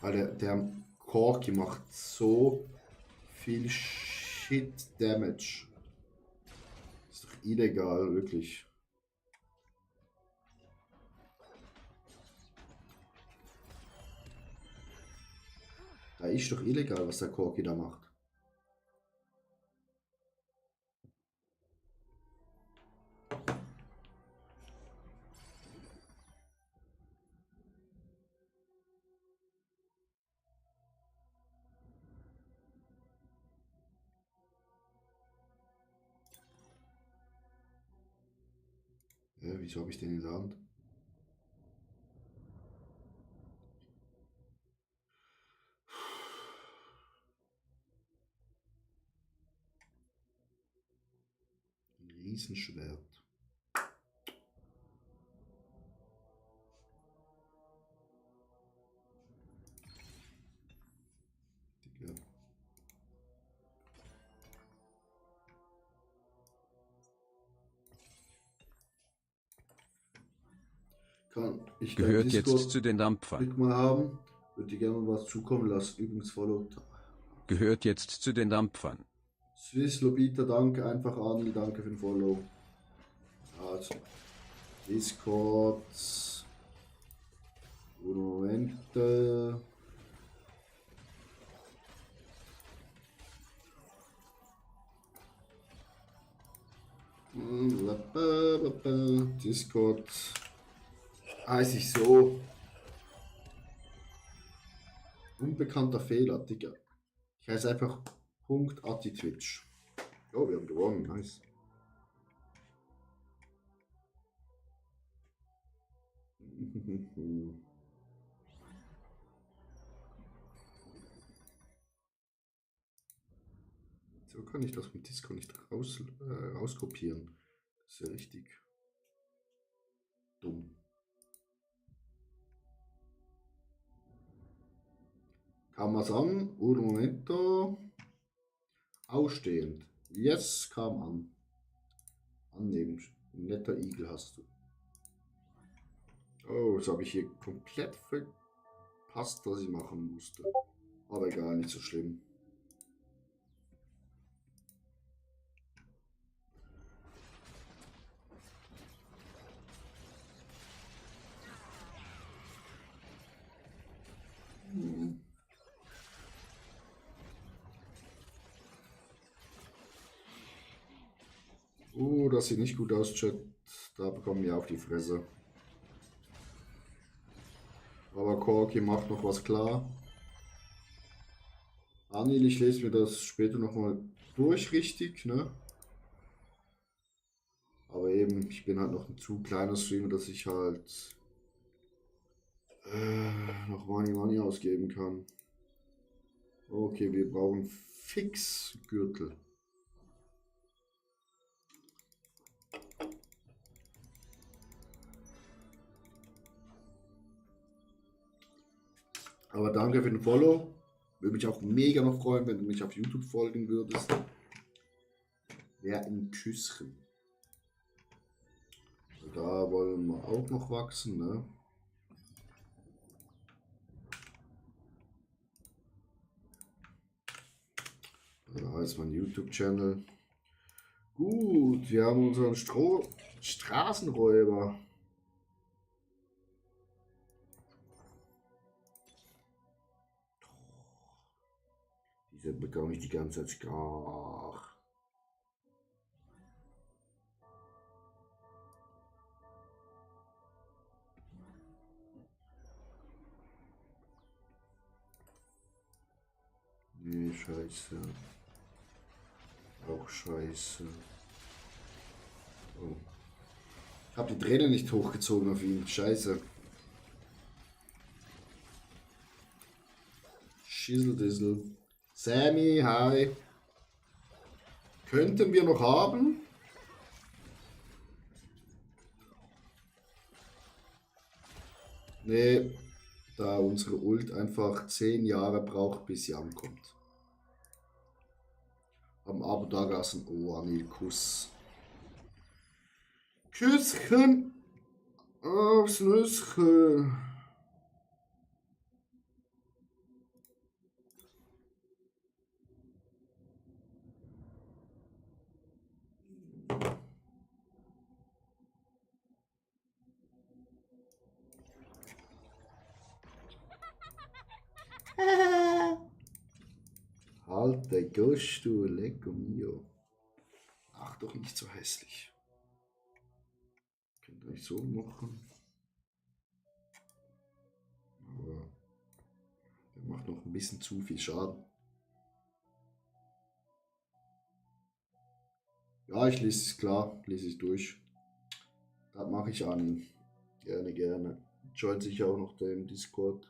Weil der Corki macht so viel Shit Damage. Ist doch illegal, wirklich. Da ist doch illegal, was der Corki da macht. Wieso habe ich den in der Hand? Ein Riesenschwert. Digga. Kann ich dein Gehört jetzt Discord zu den Dampfern. Klick mal haben? Würde dir gerne mal was zukommen lassen. Übungsfollow. Gehört jetzt zu den Dampfern. Swiss Lobita, danke. Einfach Anil, danke für den Follow. Also, Discord. Moment. Discord. Heißt ich so. Unbekannter Fehler, Digga. Ich heiße einfach .attitwitch. Oh, wir haben gewonnen, nice. So kann ich das mit Discord nicht rauskopieren. Das ist ja richtig dumm. Kam was an? Un momento. Ausstehend. Yes, kam an. Annehmen. Netter Igel hast du. Oh, das habe ich hier komplett verpasst, was ich machen musste. Aber egal, nicht so schlimm. Das sieht nicht gut aus, Chat. Da bekommen wir auf die Fresse. Aber Corky macht noch was klar. Anil, ich lese mir das später nochmal durch, richtig, ne? Aber eben, ich bin halt noch ein zu kleiner Streamer, dass ich halt noch Money ausgeben kann. Okay, wir brauchen fix Gürtel. Aber danke für den Follow. Würde mich auch mega noch freuen, wenn du mich auf YouTube folgen würdest. Wäre ein Küsschen. Da wollen wir auch noch wachsen, ne? Da ist mein YouTube-Channel. Gut, wir haben unseren Straßenräuber. Diese bekomme ich die ganze Zeit gar. Nee, scheiße. Auch scheiße. Oh. Ich habe die Träne nicht hochgezogen auf ihn. Scheiße. Schieseldissel. Sammy, hi. Könnten wir noch haben? Nee, da unsere Ult einfach 10 Jahre braucht, bis sie ankommt. Am Abend da gassen. Oh, Anil, Kuss. Küsschen aufs Nüsschen. Halt der Gusch, du Lecco mio. Ach, doch nicht so hässlich. Könnt ihr nicht so machen. Aber der macht noch ein bisschen zu viel Schaden. Ja, ich lese es klar, lese ich durch. Das mache ich an. Gerne, gerne. Joint sich auch noch dem Discord.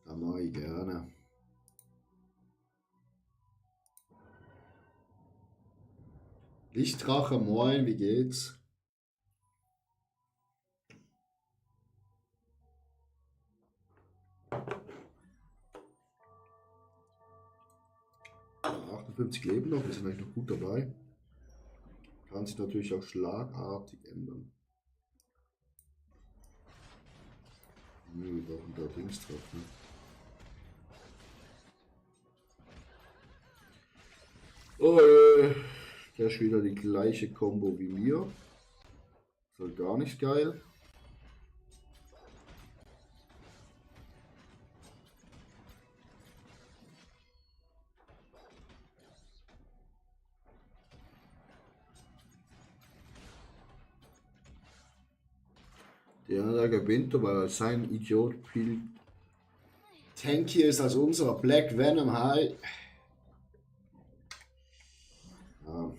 Da mache ich gerne. Lichtdrache, moin, wie geht's? Ja, 58 Leben noch, wir sind eigentlich noch gut dabei. Kann sich natürlich auch schlagartig ändern. Wir brauchen da Dings drauf, ne? Oh, der ist wieder die gleiche Combo wie mir. Ist halt gar nicht geil. Der gewinnt, aber sein Idiot viel tankier ist als unser Black Venom High. Ja.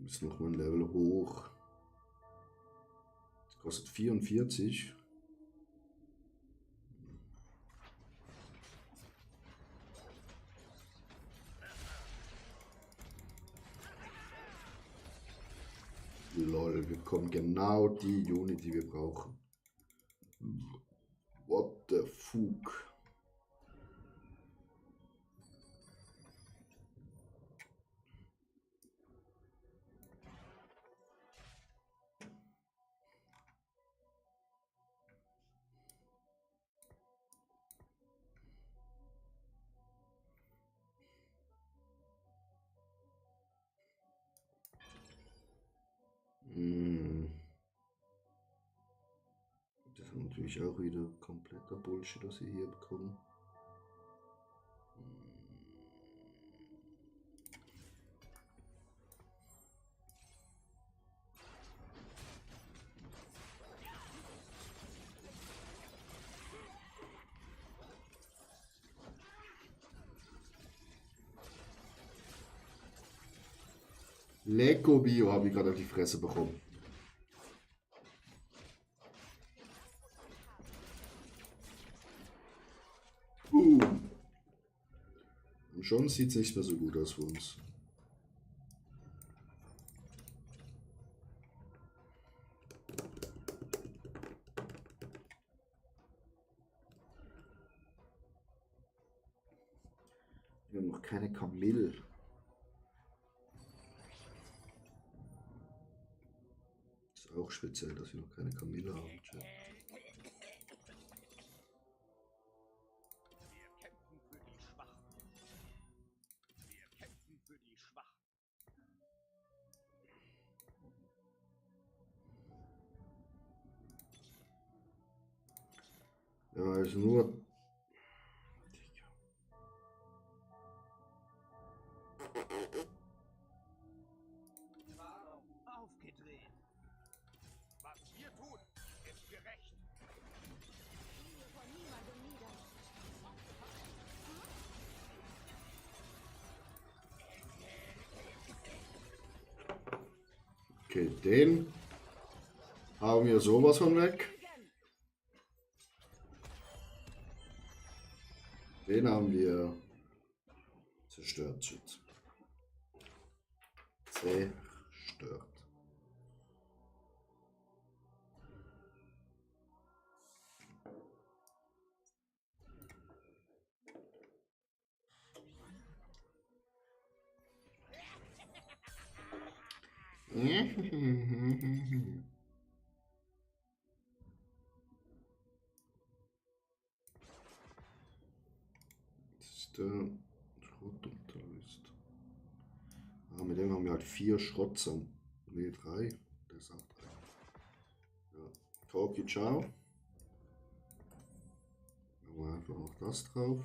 Ist noch mal ein Level hoch. Das kostet 44. Lol, wir bekommen genau die Unit, die wir brauchen. What the fuck? Hm. natürlich auch wieder kompletter Bullshit, was ich hier bekomme. Lego Bio habe ich gerade auf die Fresse bekommen. Und schon sieht es nicht mehr so gut aus für uns. Wir haben noch keine Kamille. Ist auch speziell, dass wir noch keine Kamille haben. Chat. Wir kämpfen für die Schwachen. Wir kämpfen für die Schwachen. Ja, also nur. Aufgedreht. Was wir tun, ist gerecht. Vor niemandem nieder. Okay, den haben wir sowas von weg. Den haben wir zerstört. Shit. Zerstört. Das ist der Schrottunterlist. Ah, mit dem haben wir halt 4 Schrotzer. Ne, 3. Der ist auch 3. Ja. Talkie, ciao. Machen wir einfach noch das drauf.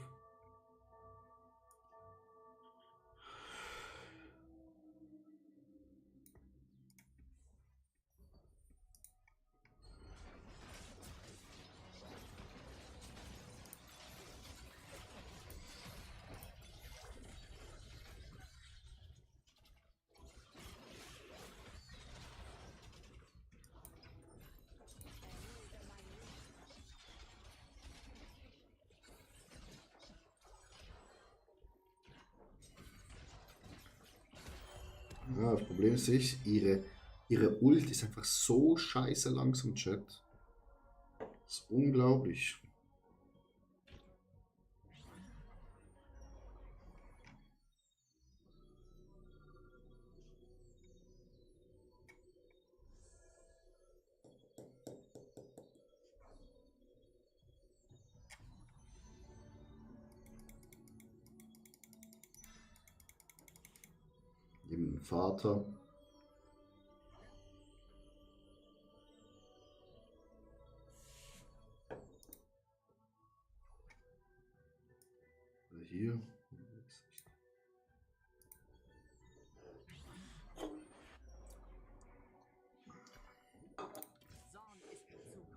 Ja, das Problem ist, ihre Ult ist einfach so scheiße langsam, Chat. Das ist unglaublich. Dem Vater. Hier. Zorn ist gezogen.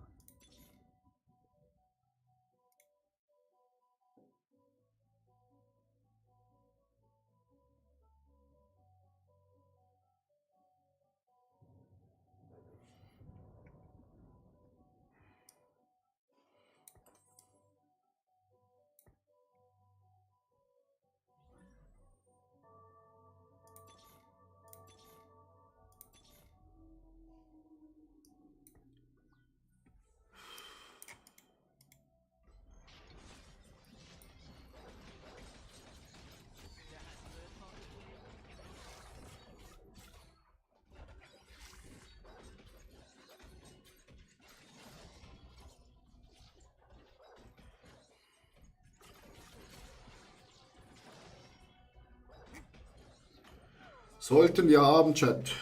Sollten wir haben, Chat.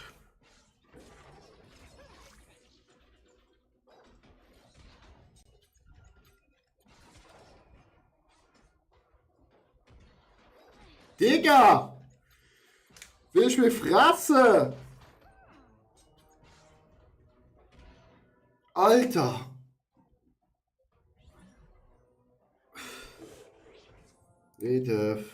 Digga! Willst du mich fressen? Alter! Bitte.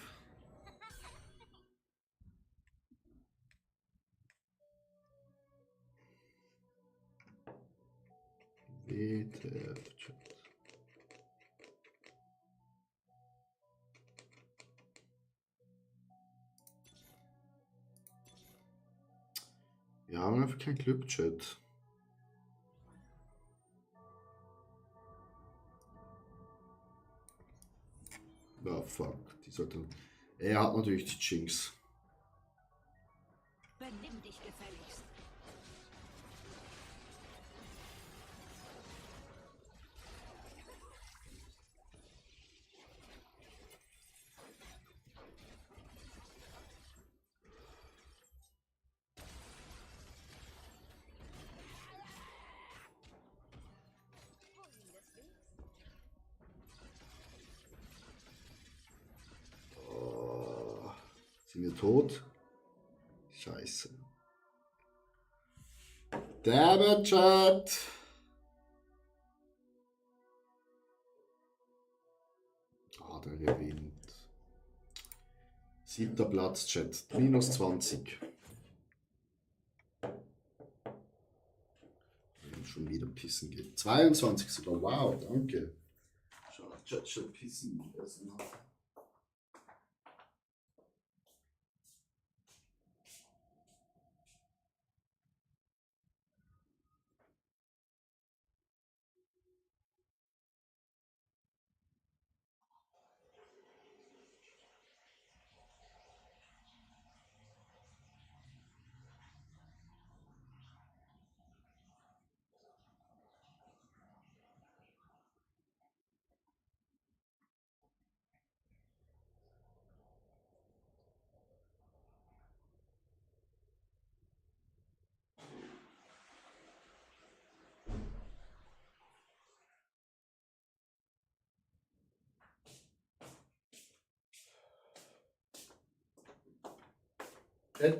Bitte. Wir haben einfach kein Glück, Chat. Ah, fuck. Die sollte... Er hat natürlich die Jinx. Benimm dich gefälligst. Wohin des Wegs? Oh. Sind wir tot? Scheiße. Damn it, Chat! Ah, der gewinnt. 7. Platz, Chat. Minus 20. Schon wieder pissen geht. 22 sogar. Wow, danke. Schau, Chat schon pissen essen hat.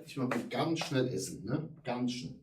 Ich mal ganz schnell essen, ne? Ganz schnell.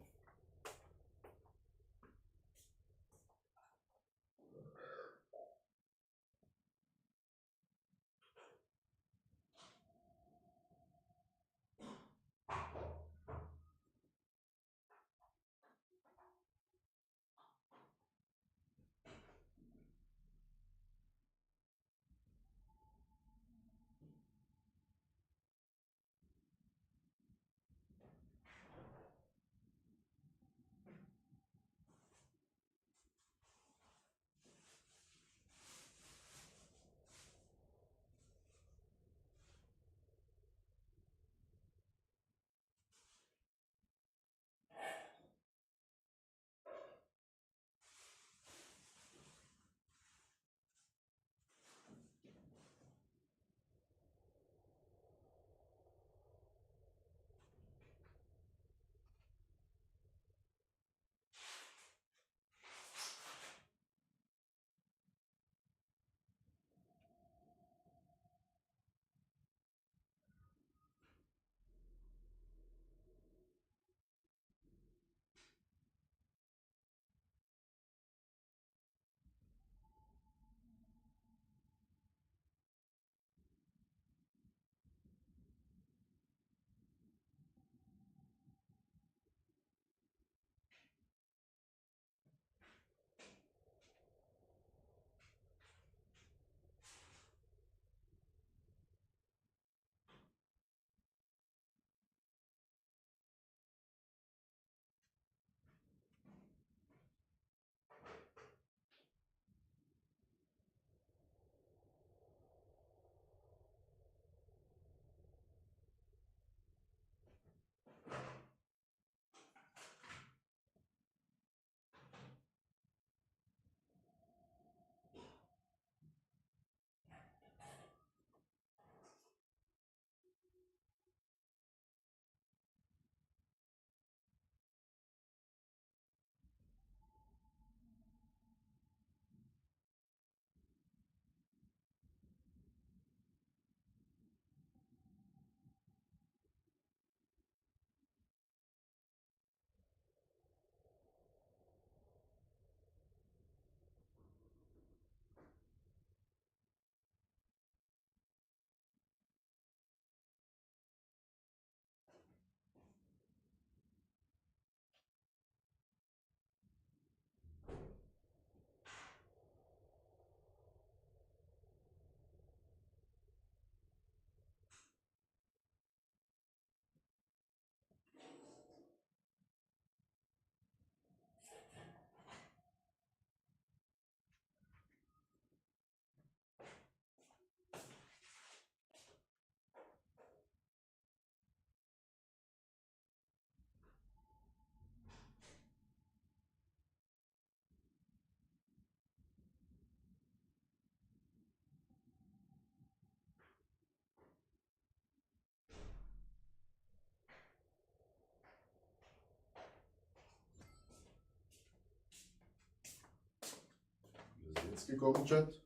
gekommen, Chat?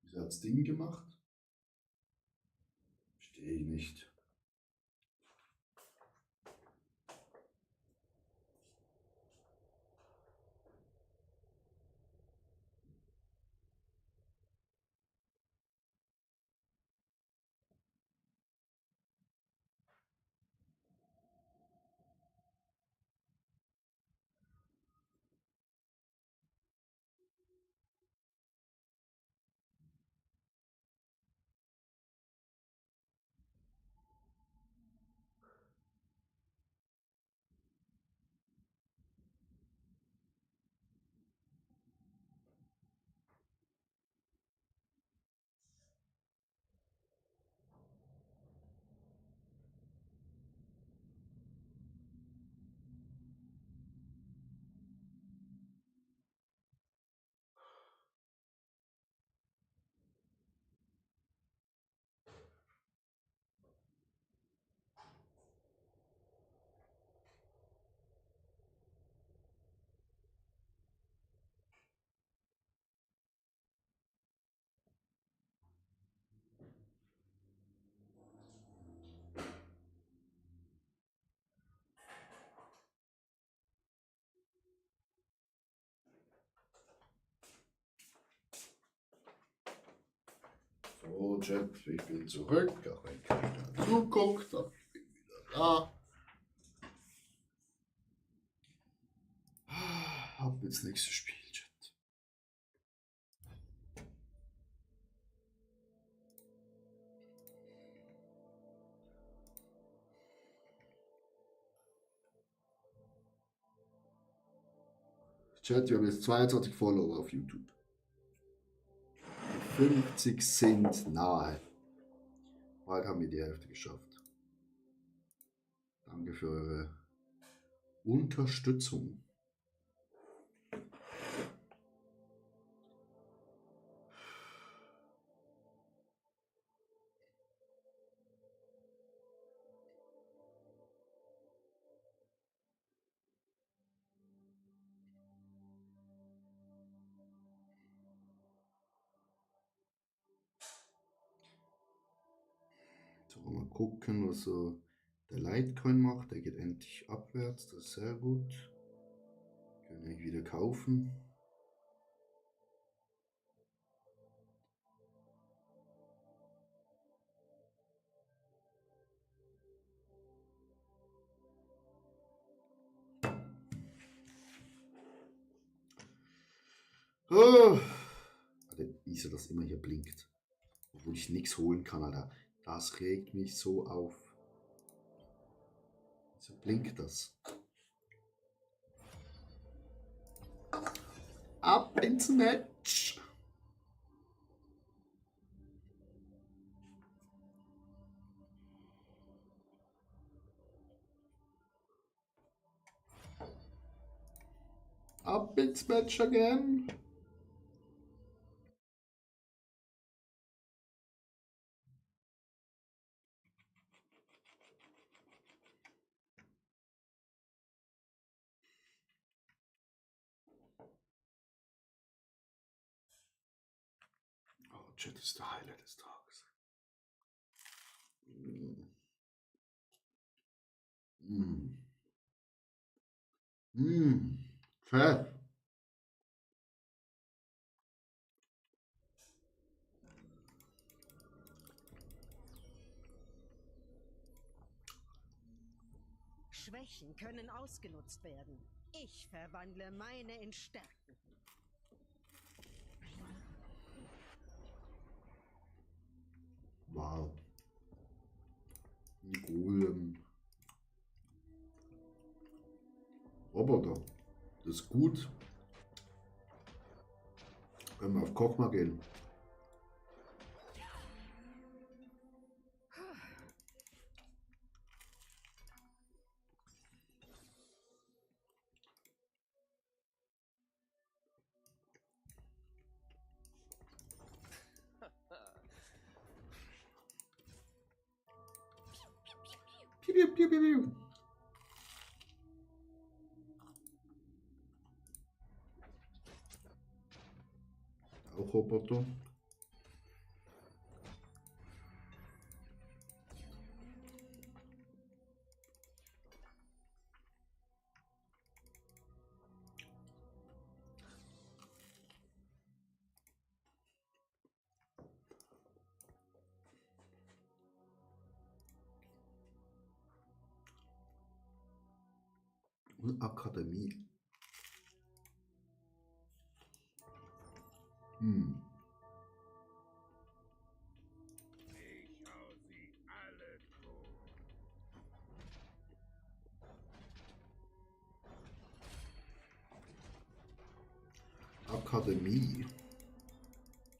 Wieso hat's Ding gemacht? Verstehe ich nicht. So, Chat, ich bin zurück. Auch wenn keiner zuguckt, aber ich bin wieder da. Hab jetzt nächstes Spiel, Chat. Chat, wir haben jetzt 22 Follower auf YouTube. 50 sind nahe. Bald haben wir die Hälfte geschafft. Danke für eure Unterstützung. So, mal gucken, was so der Litecoin macht. Der geht endlich abwärts, das ist sehr gut. Können wir wieder kaufen. Oh. Wieso das immer hier blinkt. Obwohl ich nichts holen kann, Alter. Das regt mich so auf. Wieso blinkt das? Ab ins Match! Ab ins Match again! Oh, Chat ist der Highlight des Tages. Chat. Schwächen können ausgenutzt werden. Ich verwandle meine in Stärken. Wow. Ein Golem. Roboter. Das ist gut. Können wir auf Koch mal gehen. Piu, piu, piu, piu, piu. Auch Roboter. Und Akademie. Ich hau sie alle tot. Akademie.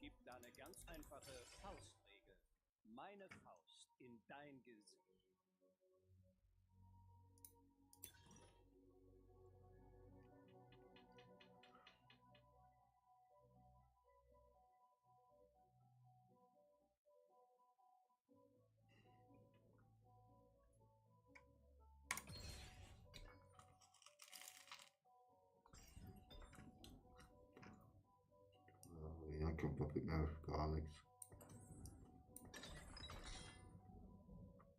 Gibt da eine ganz einfache Faustregel. Meine Faust in dein Gesicht. Ja, kommt wirklich mehr gar nichts.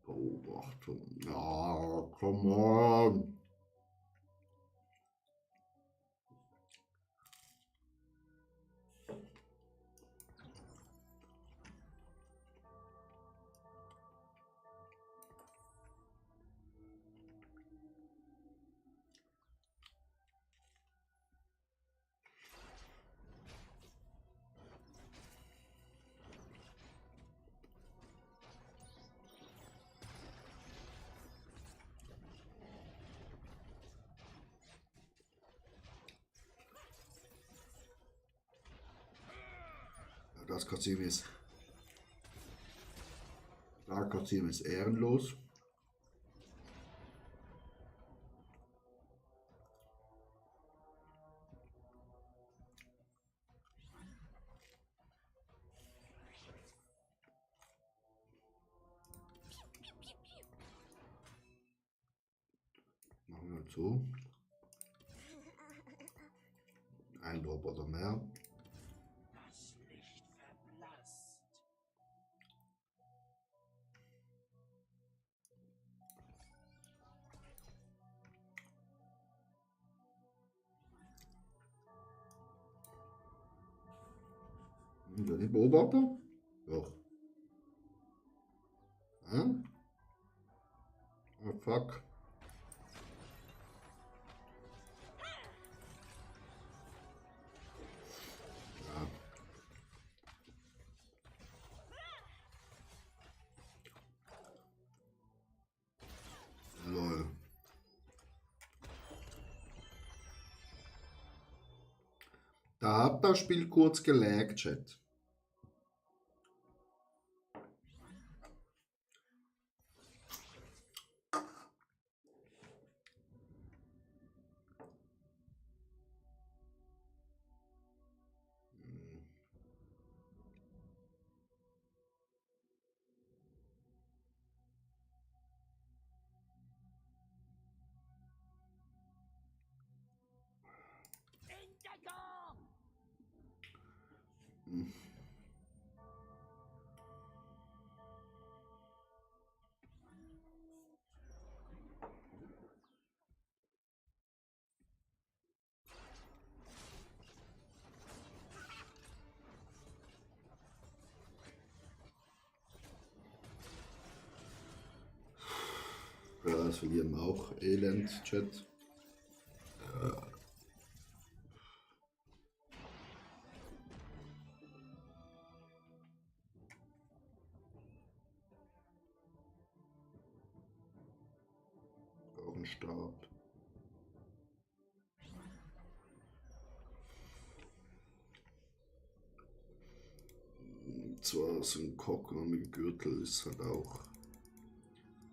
Beobachtung. Ja, come on. Das Kostüm ist. Das Kostüm ist ehrenlos. Machen wir so. Ein Roboter mehr. Das Licht verblasst. Die Beobachter? Doch. Hm? Oh fuck. Ja. Lol. Da hat das Spiel kurz gelaggt, Chat. Ja, das verlieren wir auch. Elend, Chat. Auch ein Stab. Zwar so ein Kochen mit Gürtel ist halt auch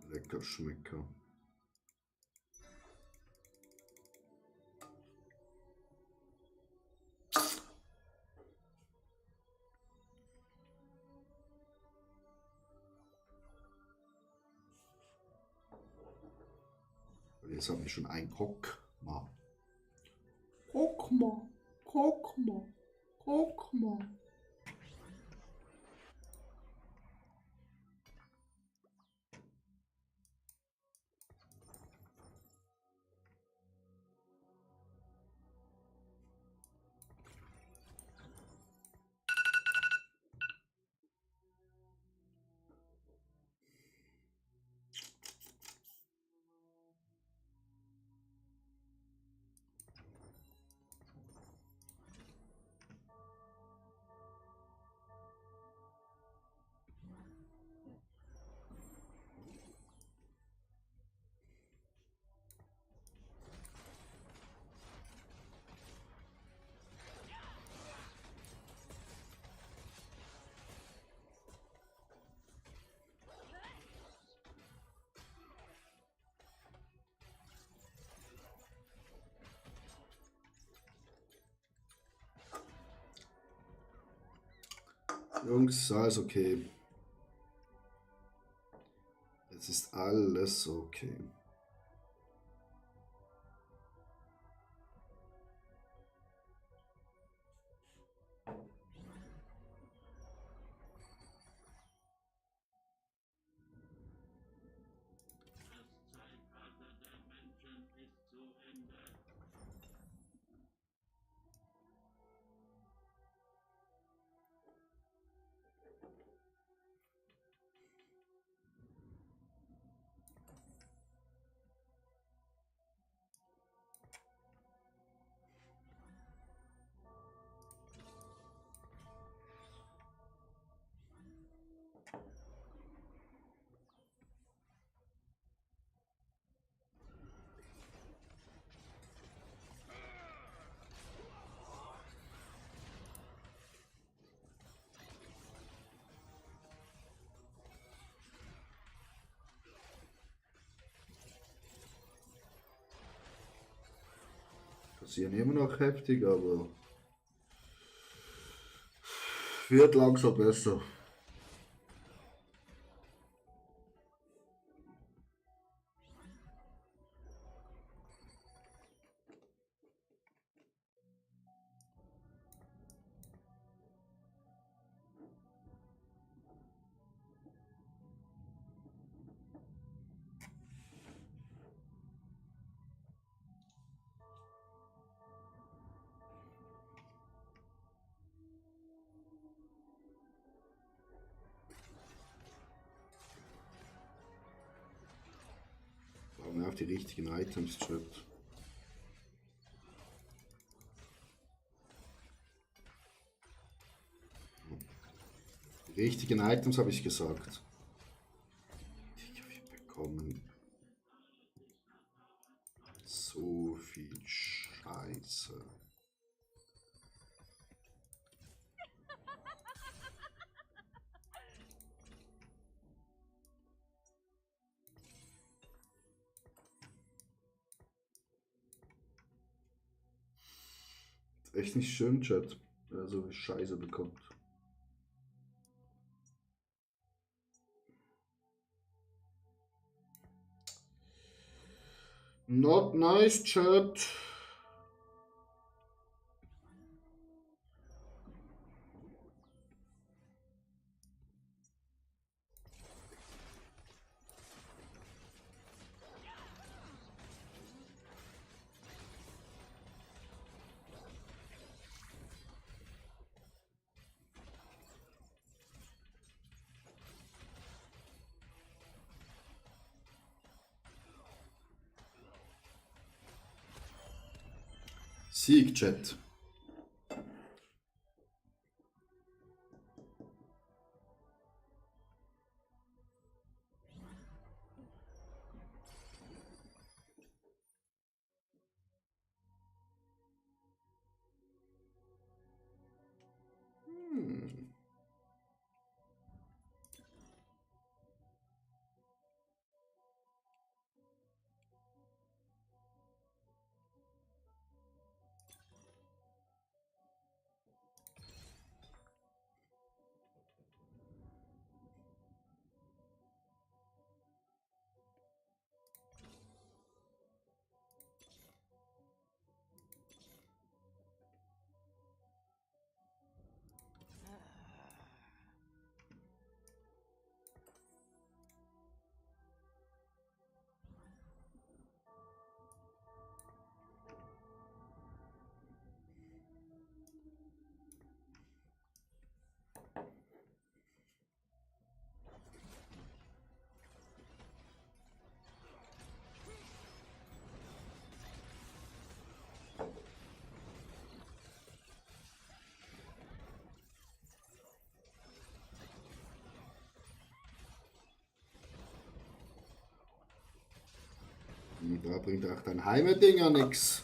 lecker Schmecker. Jetzt habe ich schon ein Kockma. Kockma, Kockma, Kockma. Jungs, alles okay. Es ist alles okay. Passieren immer noch heftig, aber wird langsam besser. Brauchen wir auf die richtigen Items, Chat. Die richtigen Items habe ich gesagt. Wir bekommen so viel Scheiße. Ist echt nicht schön, Chat, wer so viel Scheiße bekommt. Not nice, Chat. Sieg, Chat. Da bringt auch dein Heimatding ja nix.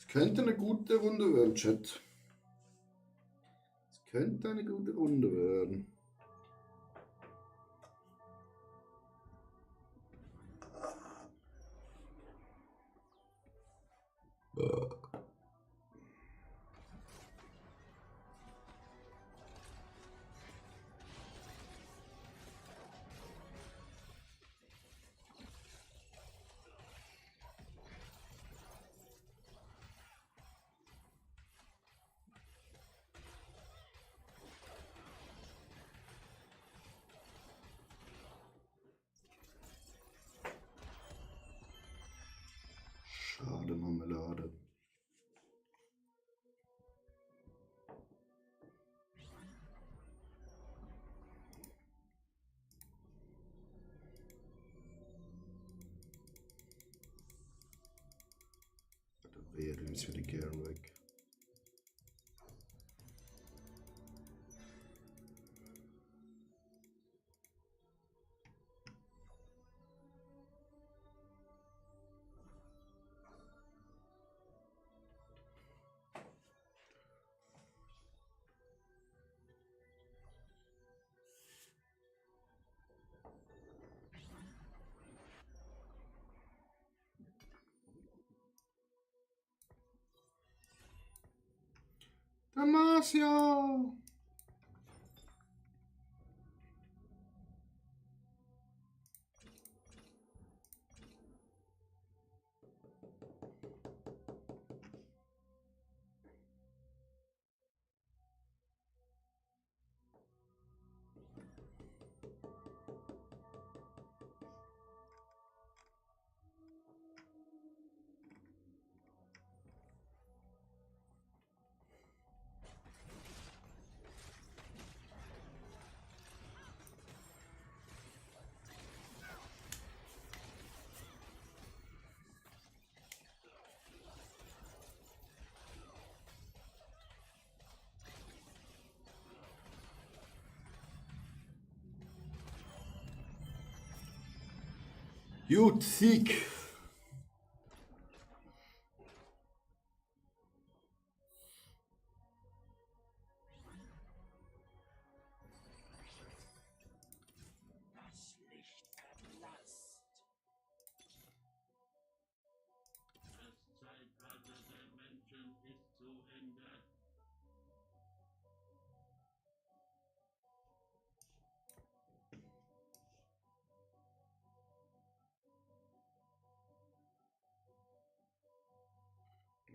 Es könnte eine gute Runde werden, Chat. Es könnte eine gute Runde werden. Schade Marmelade. Da wäre jetzt wieder gern weg. Damasia! Gut, Sieg. Das Licht verblasst. Das Zeitalter der Menschen ist zu Ende.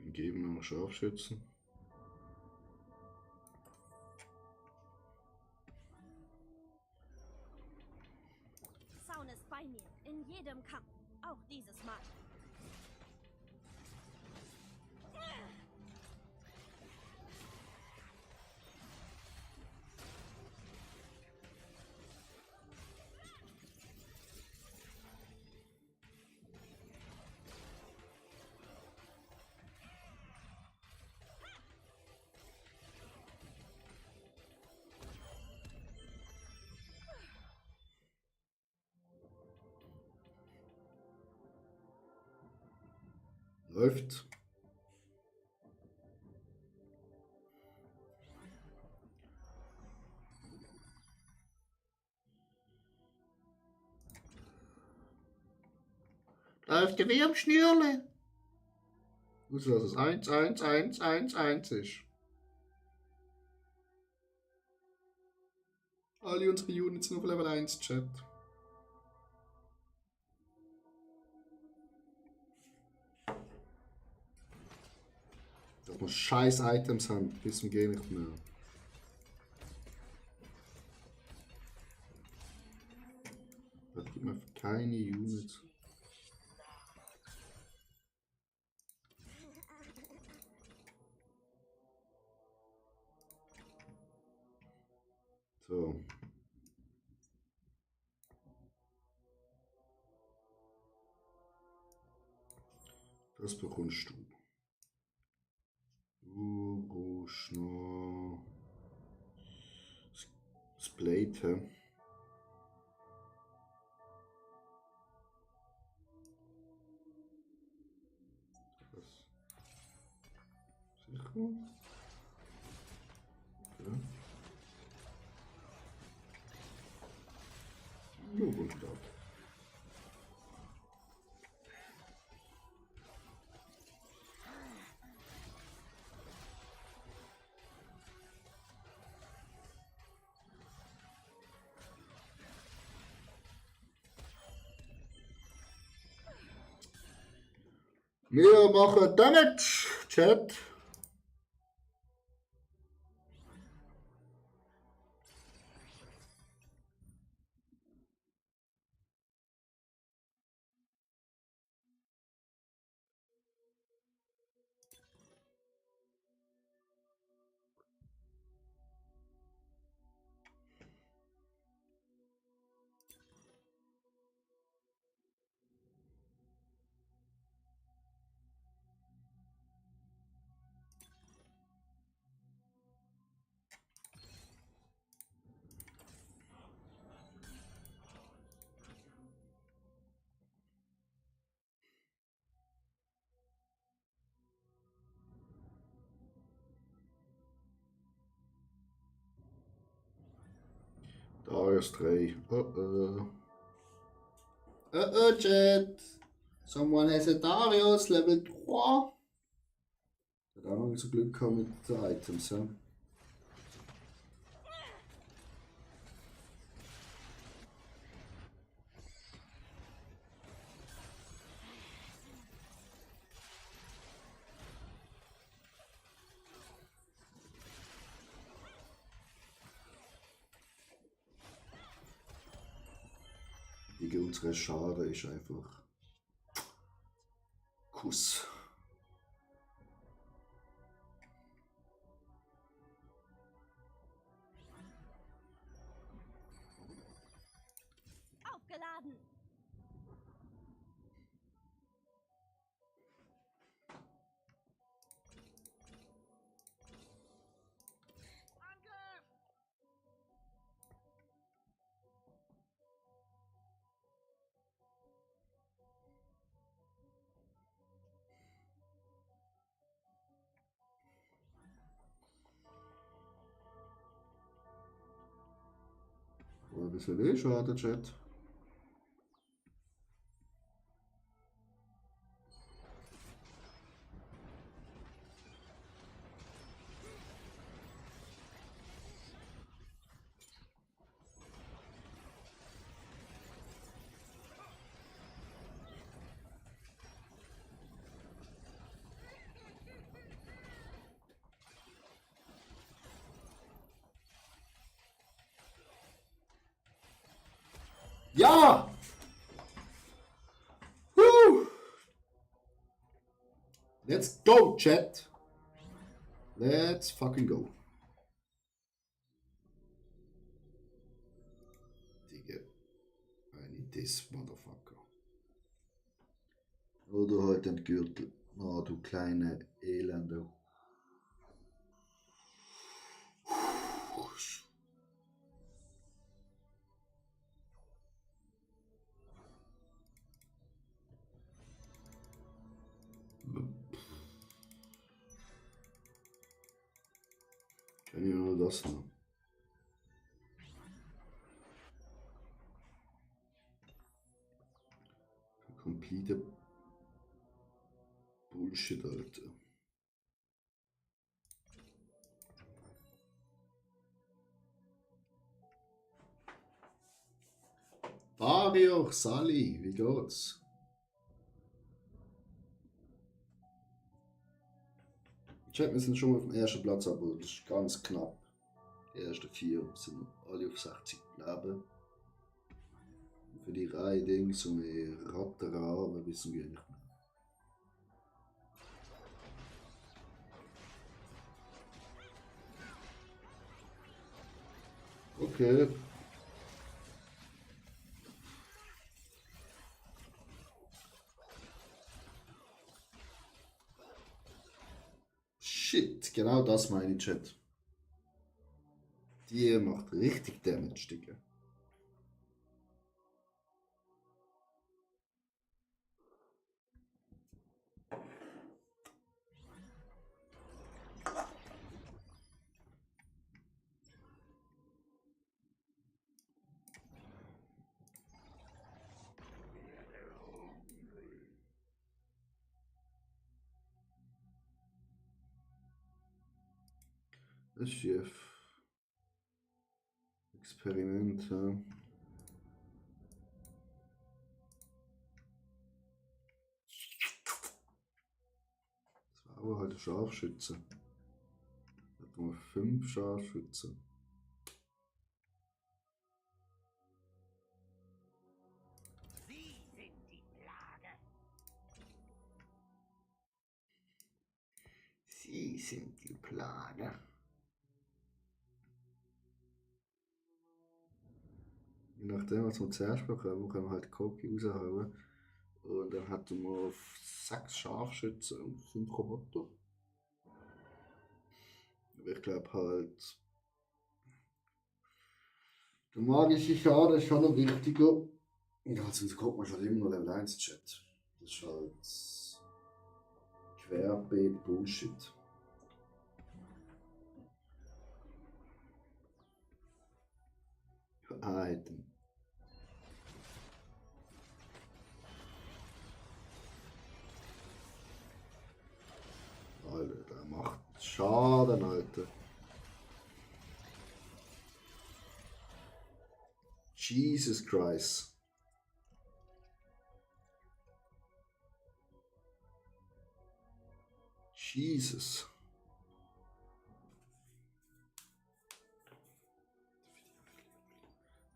Wir geben noch Scharfschützen. Zaun ist bei mir. In jedem Kampf. Auch dieses Mal. Läuft. Läuft ja wie am Schnürle. Gut, dass es 1, 1, 1, 1, 1 ist. Alle unsere Units sind auf Level 1, Chat. Dass wir scheiß Items haben, bis zum Gehen nicht mehr. Das gibt mir keine Units. So. Das bekommst du. Du brauchst noch das Blade, hä? Ja. Nur gut dort. Wir machen Damage, Chat. Darius 3. Chat. Someone has a Darius Level 3. Hat auch noch nicht so Glück gehabt mit den Items. Ja. Unsere Schade ist einfach Kuss. Aufgeladen. Ein bisschen schade, Chat. Ja! Woo! Let's go, Chat. Let's fucking go. Digga. I need this motherfucker. Oder halt den Gürtel. Oh, du kleine Elende. Kann ich nur das noch? Complete Bullshit, Alter. Mario, Sally, wie geht's? Check, wir sind schon auf dem ersten Platz, aber das ist ganz knapp. Die ersten 4 sind alle auf 60 geblieben. Für die Reihe Dings und wir rattern an, wir wissen gar nicht mehr. Okay. Shit, genau das meine ich, Chat. Die macht richtig Damage, Digga. Das ist schief. Experiment, ja. Das war aber halt ein Scharfschütze. Da hat man 5 Scharfschützen. Sie sind die Plage. Je nachdem, was wir zuerst bekommen, können wir halt Koki raushauen. Und dann hatten wir 6 Scharfschützen und 5 Roboter. Aber ich glaube halt, der magische Schaden ist schon noch wichtiger. Ja, sonst guckt man schon immer noch Level 1 Chat. Das ist halt querbeet Bullshit. Item. Alter, der macht Schaden, Alter. Jesus Christ. Jesus.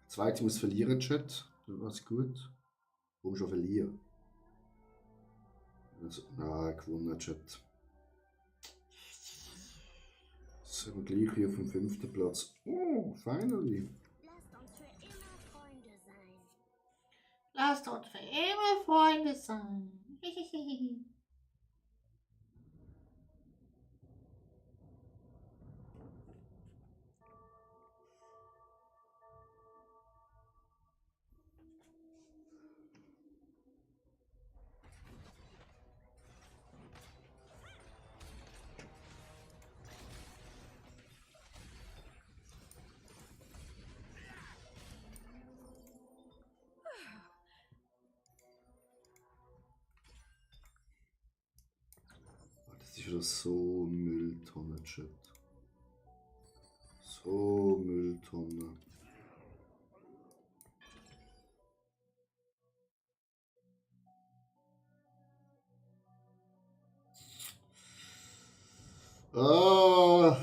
Zweite muss verlieren, Chat. Das war's gut. Warum schon verlieren? Also, nein, gewonnen, Chat. Sind wir gleich hier auf dem 5. Platz. Oh, finally. Lasst uns für immer Freunde sein. Lasst uns für immer Freunde sein. Das ist wieder so Mülltonne, Chat. So Mülltonne. Ah.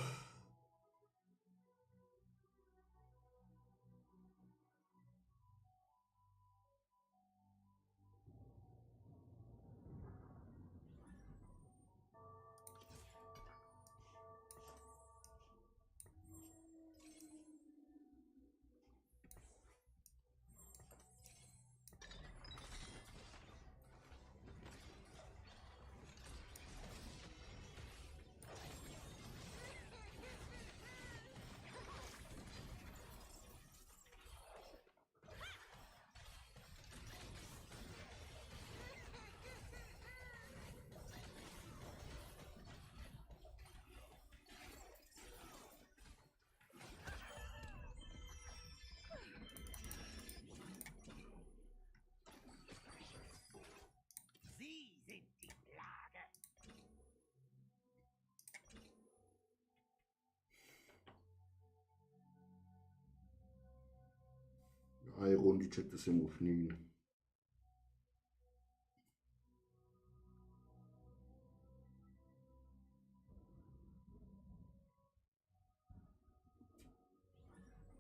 Eine Runde Chat, das sind wir auf 9.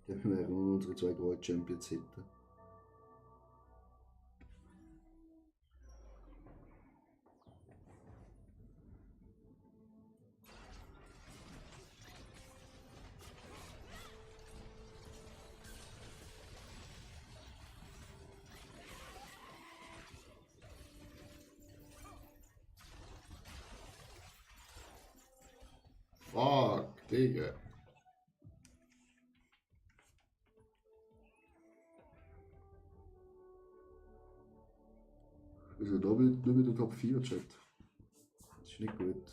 Dann werden wir unsere 2 Gold Champions hitten. Fuck, Digga. Also da nur mit der Top 4 Chat. Das ist nicht gut.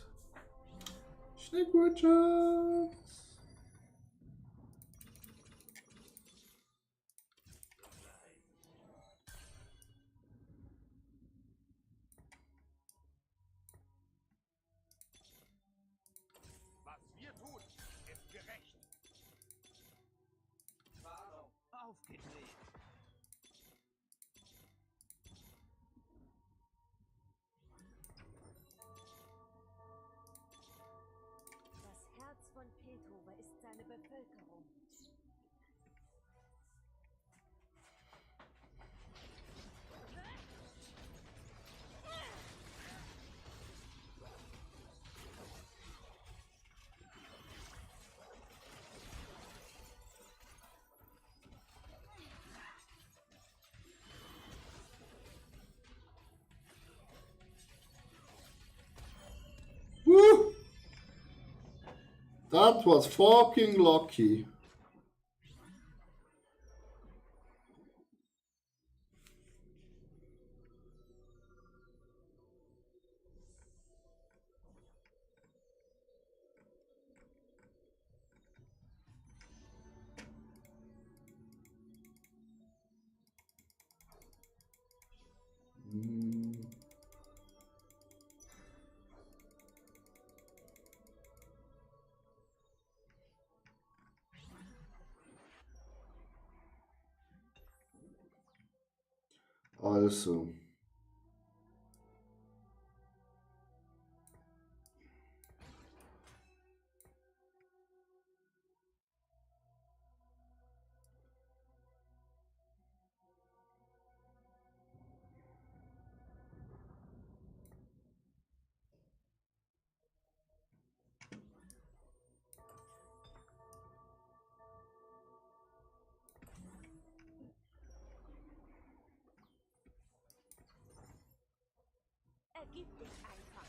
Das ist nicht gut, Chat. Was wir tun, ist gerecht. gedreht. Das Herz von Piltover ist seine Bevölkerung. Woo! That was fucking lucky. Also. Ergib dich einfach.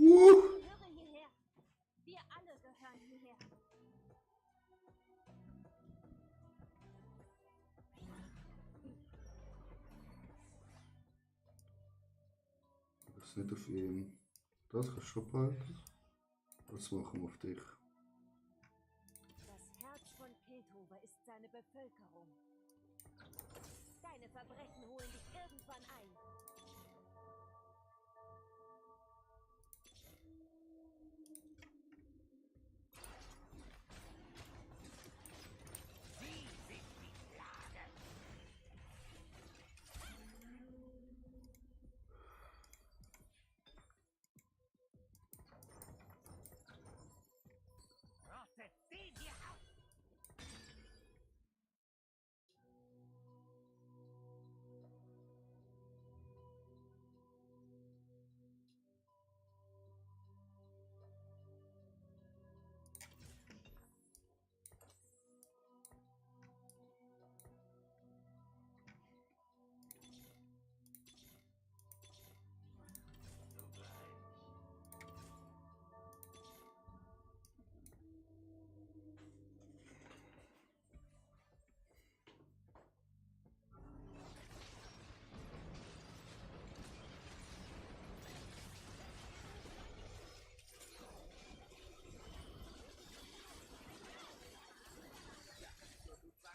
Gehöre hierher. Wir alle gehören hierher. Das ist nicht auf ihn. Das kannst du schon behalten. Das machen wir auf dich. Das Herz von Piltover ist seine Bevölkerung. Deine Verbrechen holen dich irgendwann ein. Rottet sie dir auf!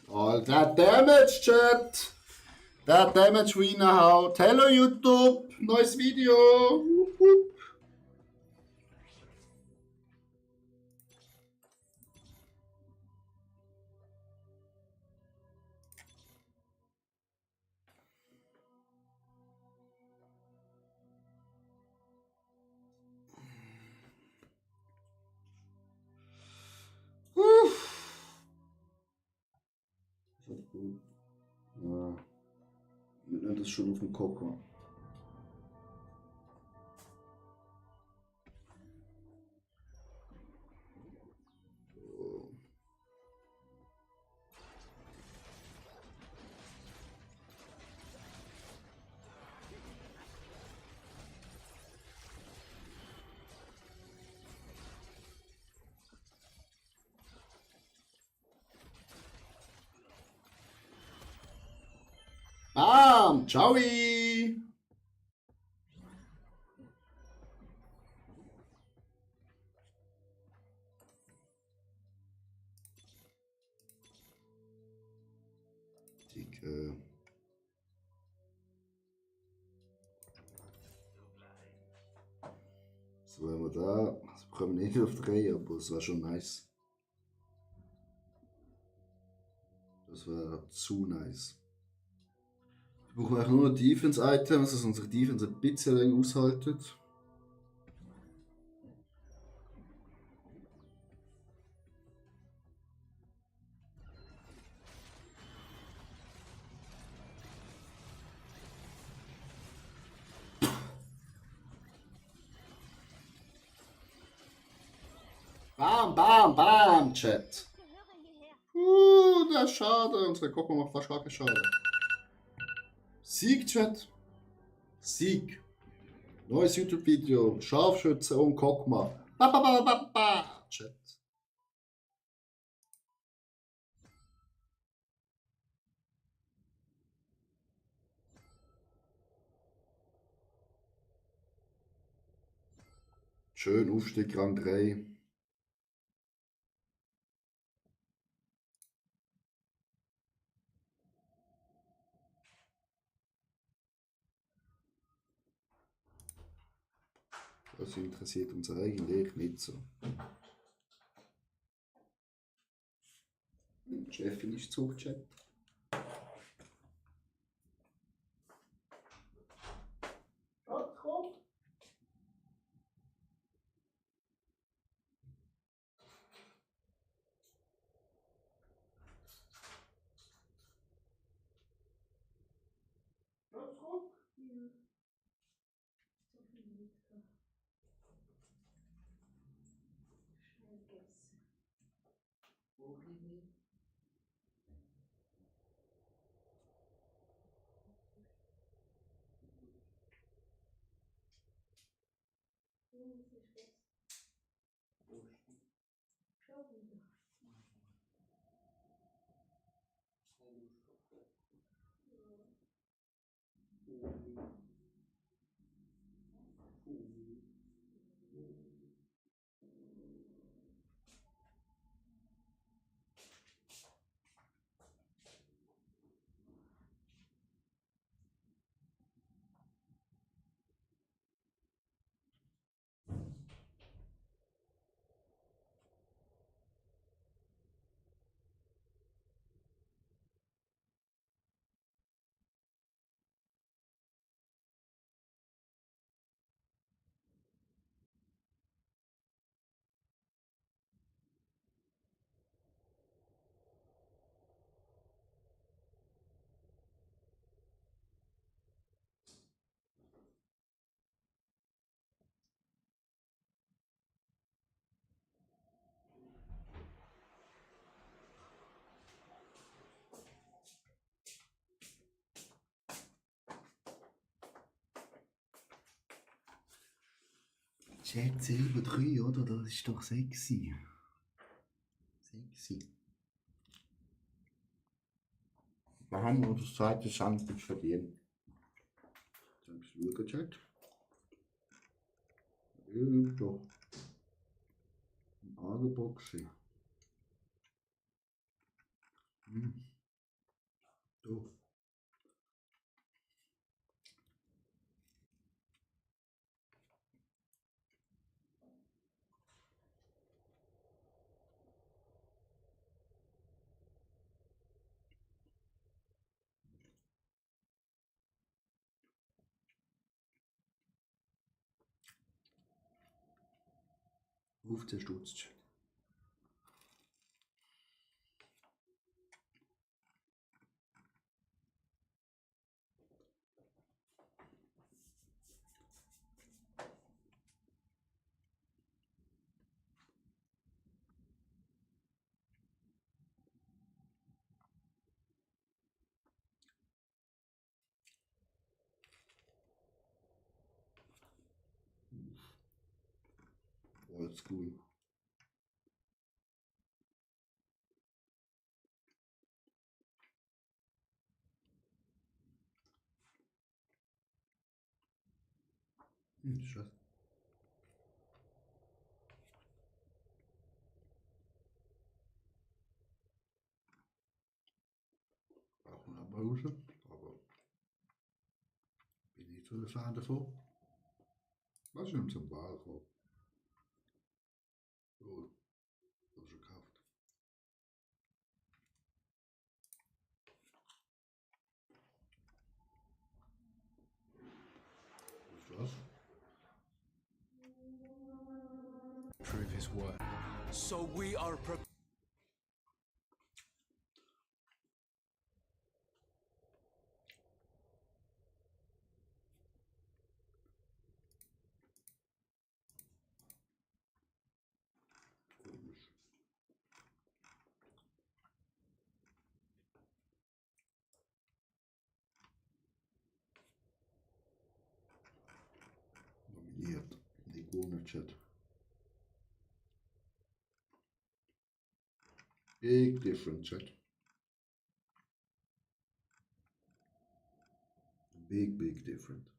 All that damage, chat! That damage reinhaut. Hello YouTube! Neues Video! Wup, wup. Gut. Ja. Das ist schon auf dem Koko. So. Ciao! Dicke. So haben wir da. Das bekommen wir nicht auf 3, aber es war schon nice. Das war zu nice. Wir brauchen eigentlich nur noch Defense-Items, dass unsere Defense ein bisschen länger aushaltet. Bam, bam, bam, Chat. Gehöre hierher. Der ist schade. Unsere Koko macht fast gar keinen Schaden. Sieg, Chat. Sieg. Neues YouTube-Video. Scharfschütze und Kokma. Ba, ba, ba, ba, ba. Chat. Schön Aufstieg Rang 3. Das interessiert uns eigentlich nicht so. Die Chefin ist zurückgechat. Chat Silber 3, oder? Das ist doch sexy. Sexy. Da haben wir das zweite Sandwich verdient. Dann schauen, Chat. Doch. Im Angebot gesehen. So. Auf den Stutz, Chat. Oldschool. Scheiße. Brauchen wir aber raus. Aber bin nicht so ein Fan davon. Was ist denn zum Wahlkorb? Oh, das ist schon gekauft. Was ist das? Prove his worth. So we are Komisch. Nominiert. Nicht gewonnen, Chat. Big different, Chat. Big different.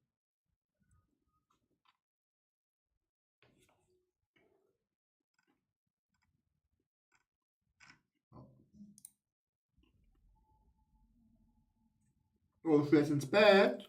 Oh, ich will ins Bett.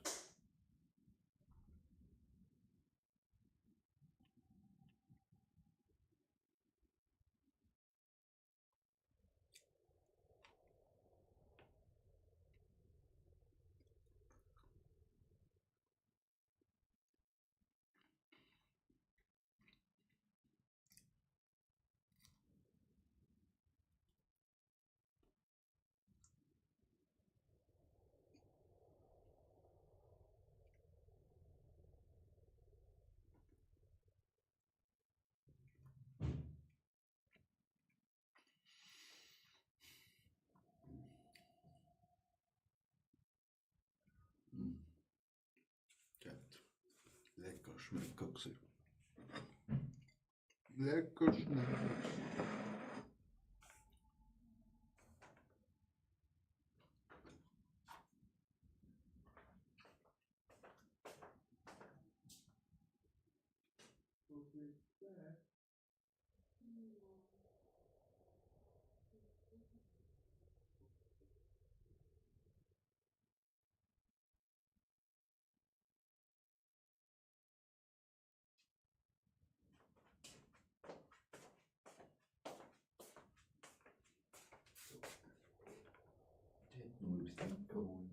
Chat. Lecker schmecker gewesen. Lecker schmecker. Nur ein bisschen geholt.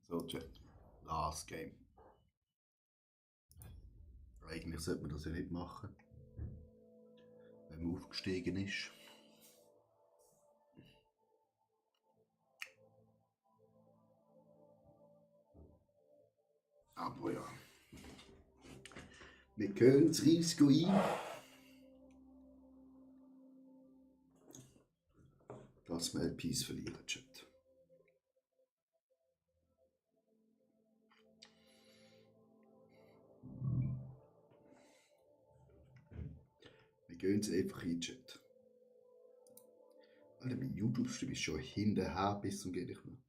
So, Chat. Last Game. Eigentlich sollte man das ja nicht machen, wenn man aufgestiegen ist. Aber ja. Wir können das Risiko ein, dass dass wir LPs verlieren, Chat. Wir gehen jetzt einfach in den Chat. Alter, mein YouTube-Stream ist schon hinterher bis zum geht nicht mehr.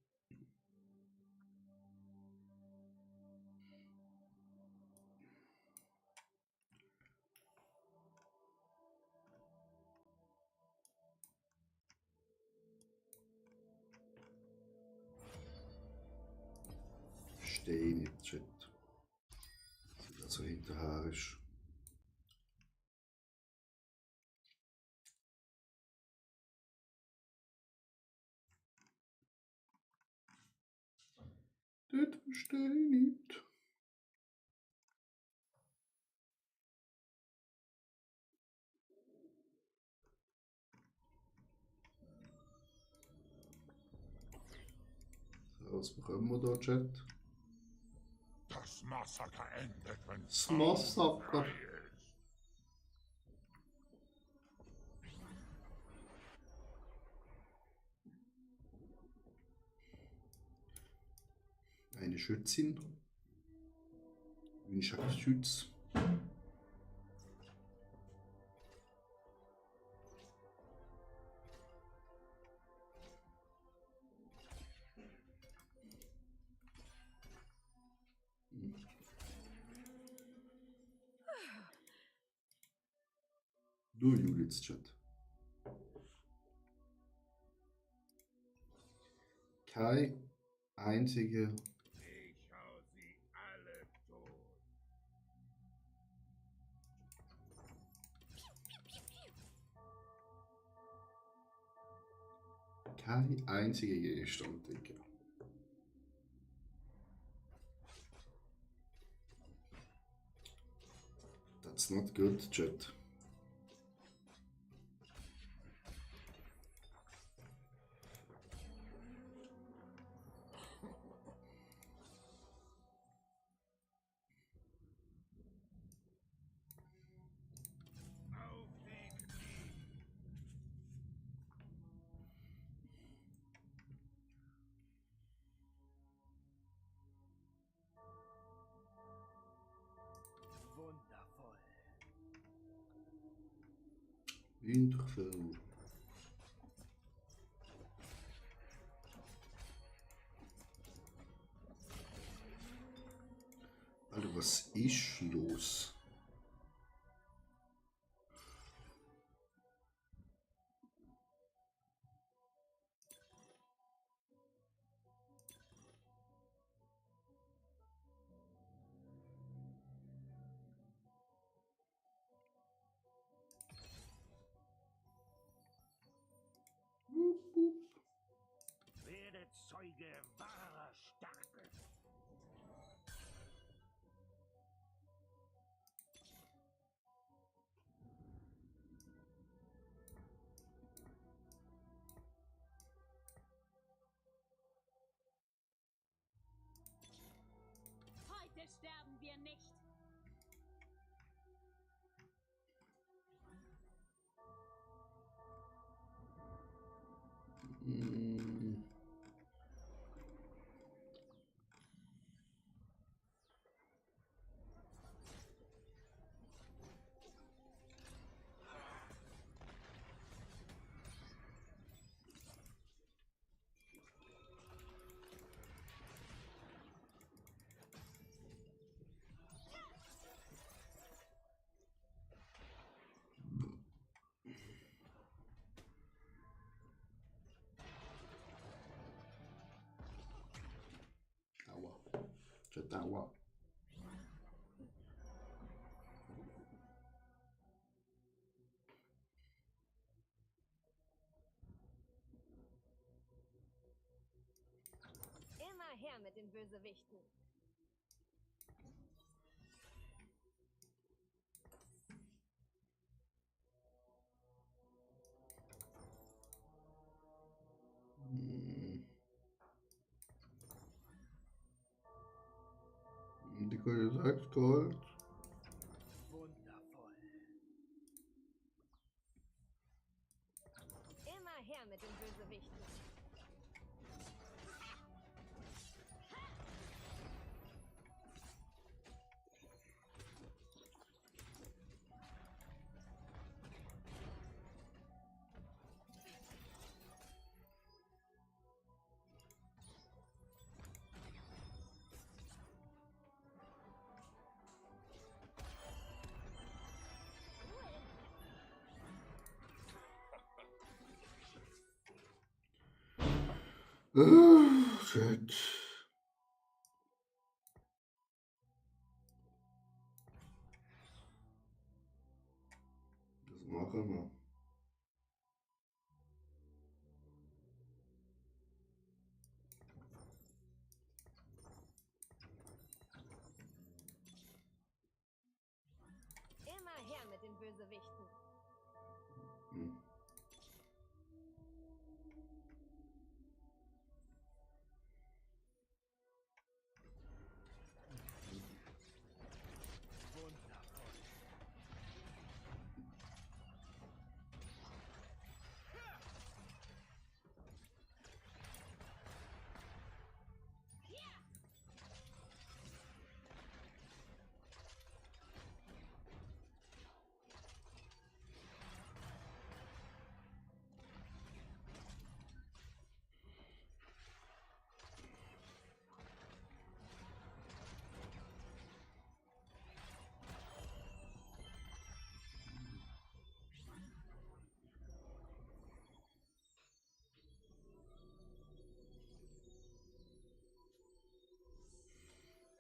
Verstehe nicht, Chat. Dass das so hinterher ist. Das verstehe ich nicht. So, was bekommen wir da, Chat? Das Massaker endet, wenn Das Massaker. Eine Schützin. Ein Schütz. Nur Judiths Chat. Kein einzige. Ich hau sie alle tot. Kein einziger Gegenstand, Digga. That's not good, Chat. Wundervoll. Winterfell. Alter, was ist los? Werde Zeuge wahrer Stärke. Heute sterben wir nicht. Mm. Aua. Chat, aua. Immer her mit den Bösewichten. Die Karte sagt Gold. Wundervoll. Immer her mit den Bösewichten. Shit. Das machen wir. Immer her mit den Bösewichten.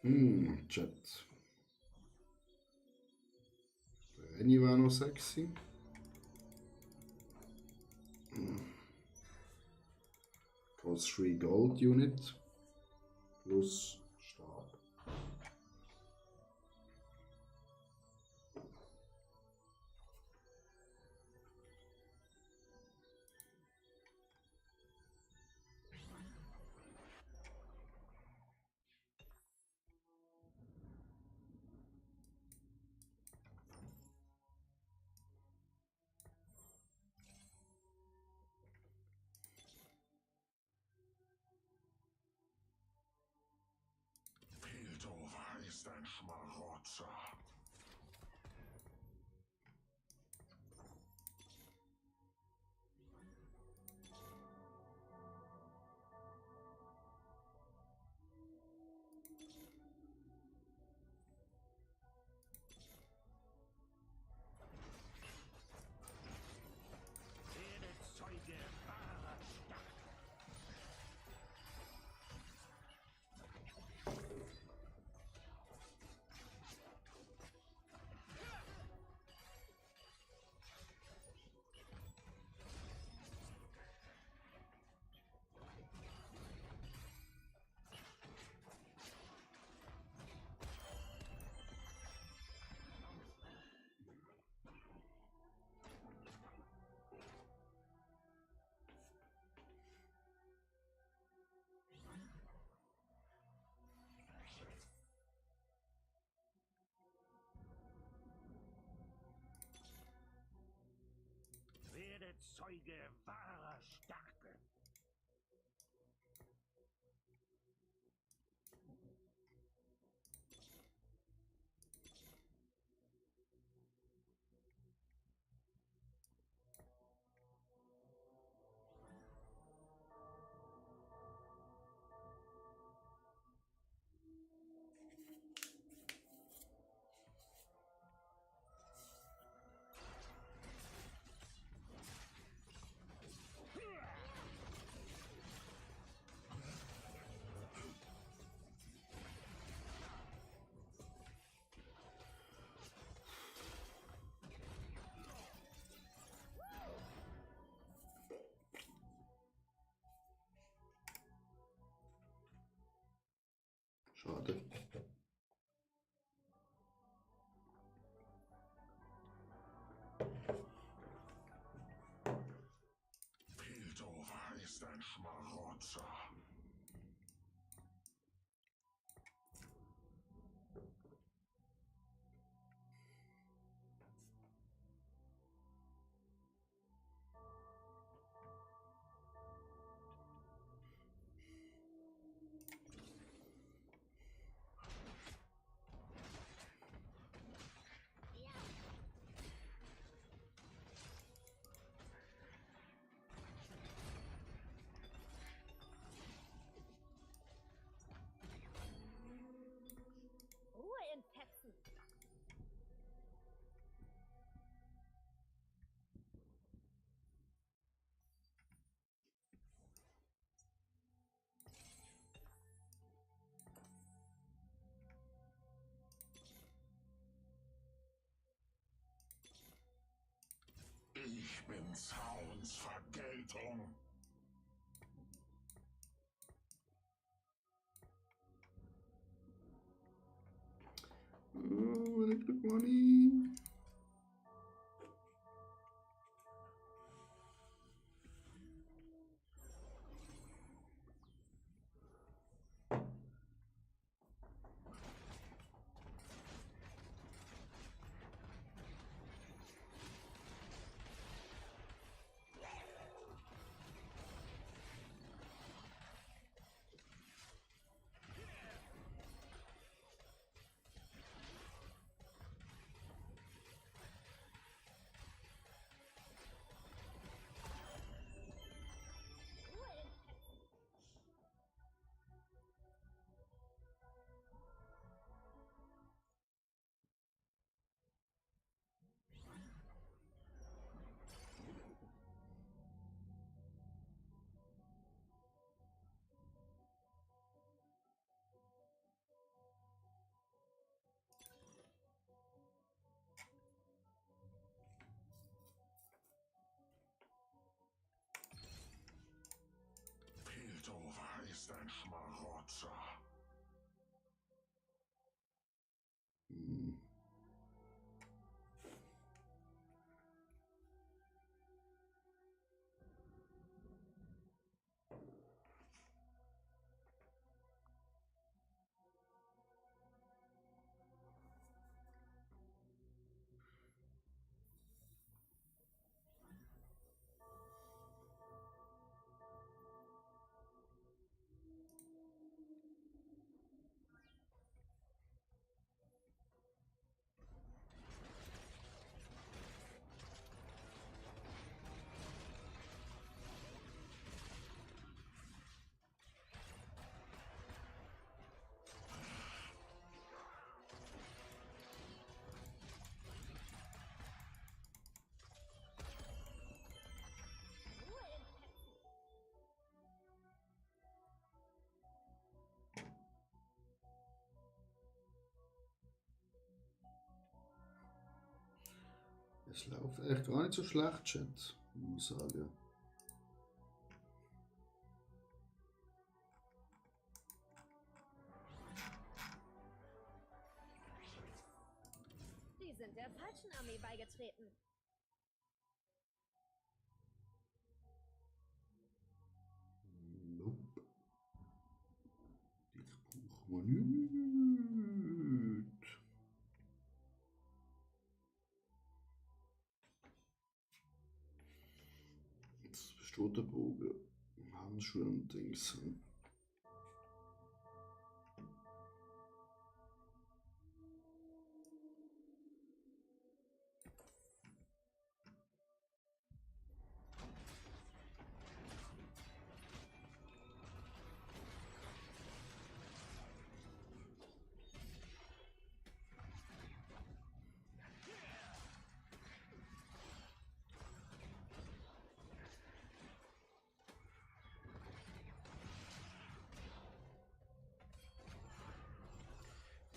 Hm. Chat. Benny war noch sexy. Cost 3 Gold Unit. Plus Stab. Piltover ist ein Schmarotzer. Werde Zeuge wahrer Stärke. Werde Zeuge wahrer Stärke. Schade. Piltover ist ein Schmarotzer. Ich bin Sauns Vergeltung. Oh, Electric Money. Piltover ist ein Schmarotzer. Hm. Es läuft echt gar nicht so schlecht, Chat, muss ich sagen. Sie sind der falschen Armee beigetreten. Nope. Dich brauchen wir nicht. Jetzt besteht der Bogen. Handschuhe und Dings.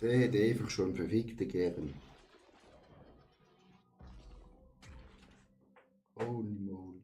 Der hat einfach schon einen verfickten Gern. Holy moly.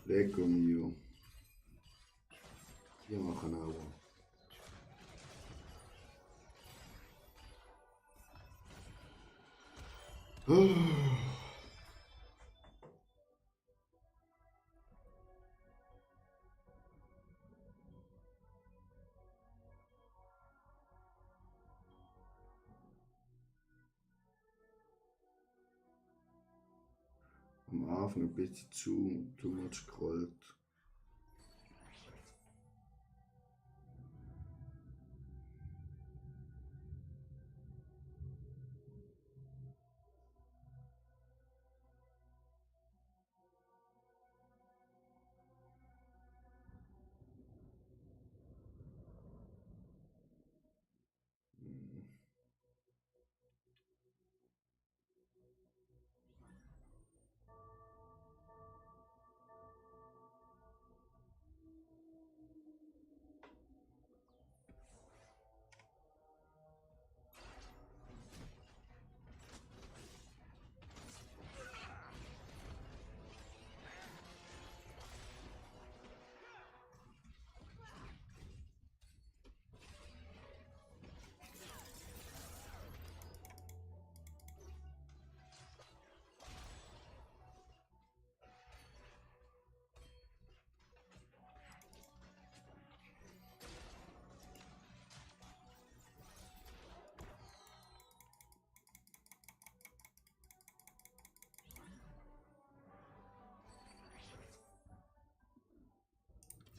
Lecco mio. Die machen auch. Am Anfang ein bisschen too much gerollt.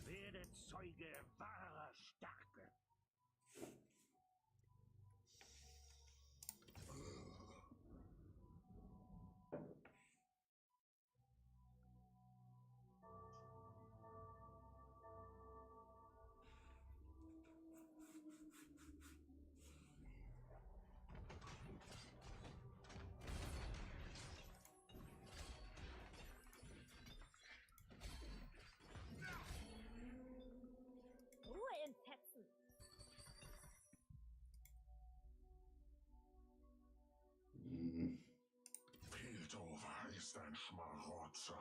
Werde Zeuge wahrer Stärke. Ruhe in Fetzen. Piltover ist ein Schmarotzer.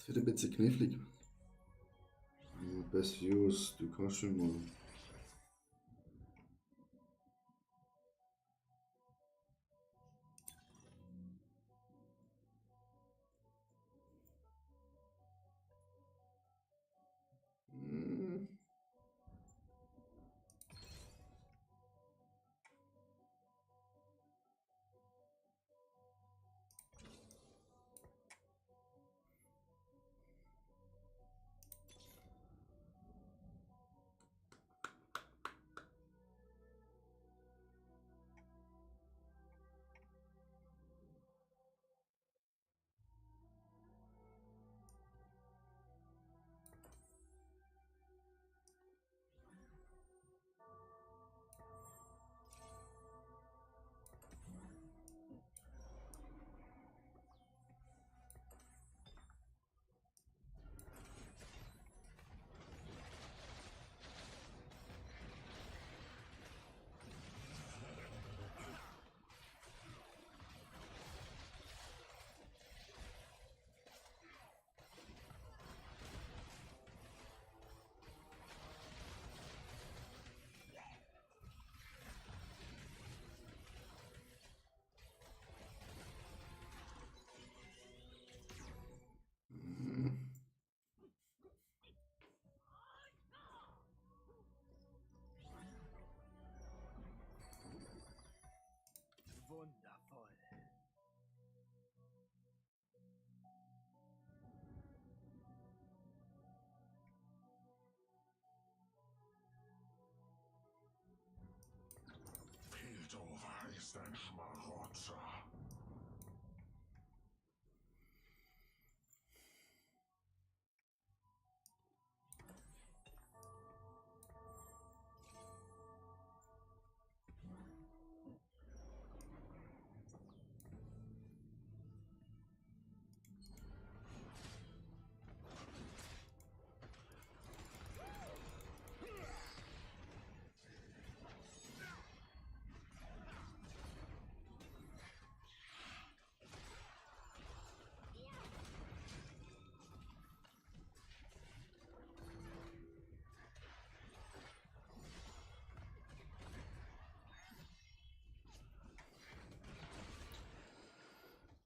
Das wird ein bisschen knifflig. Ja, Best Views, du kannst schon mal.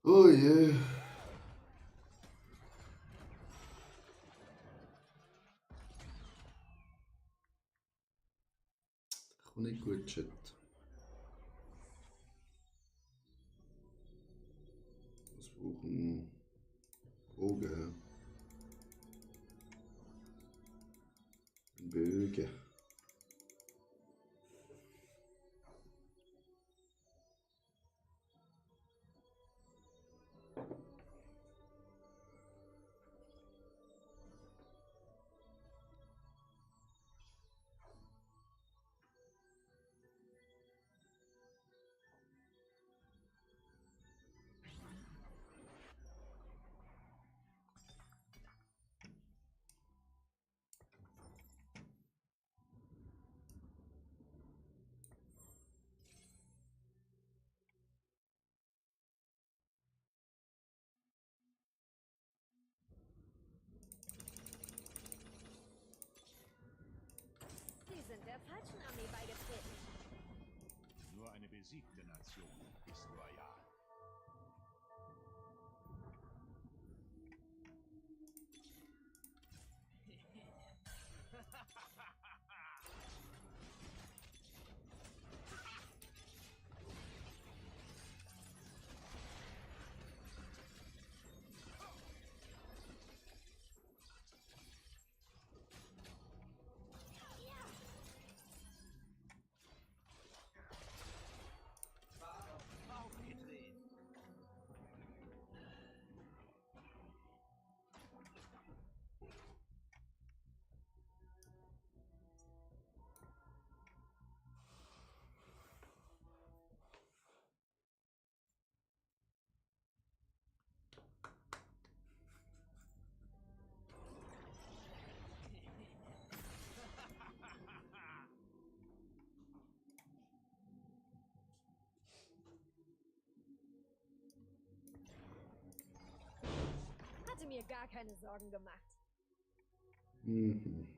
Oh je. Kommt nicht gut, Chat. Was brauchen Bogen? Bögen. Sie sind der falschen Armee beigetreten. Nur eine besiegte Nation ist loyal. Aufgedreht. Hatte mir gar keine Sorgen gemacht. Mhm.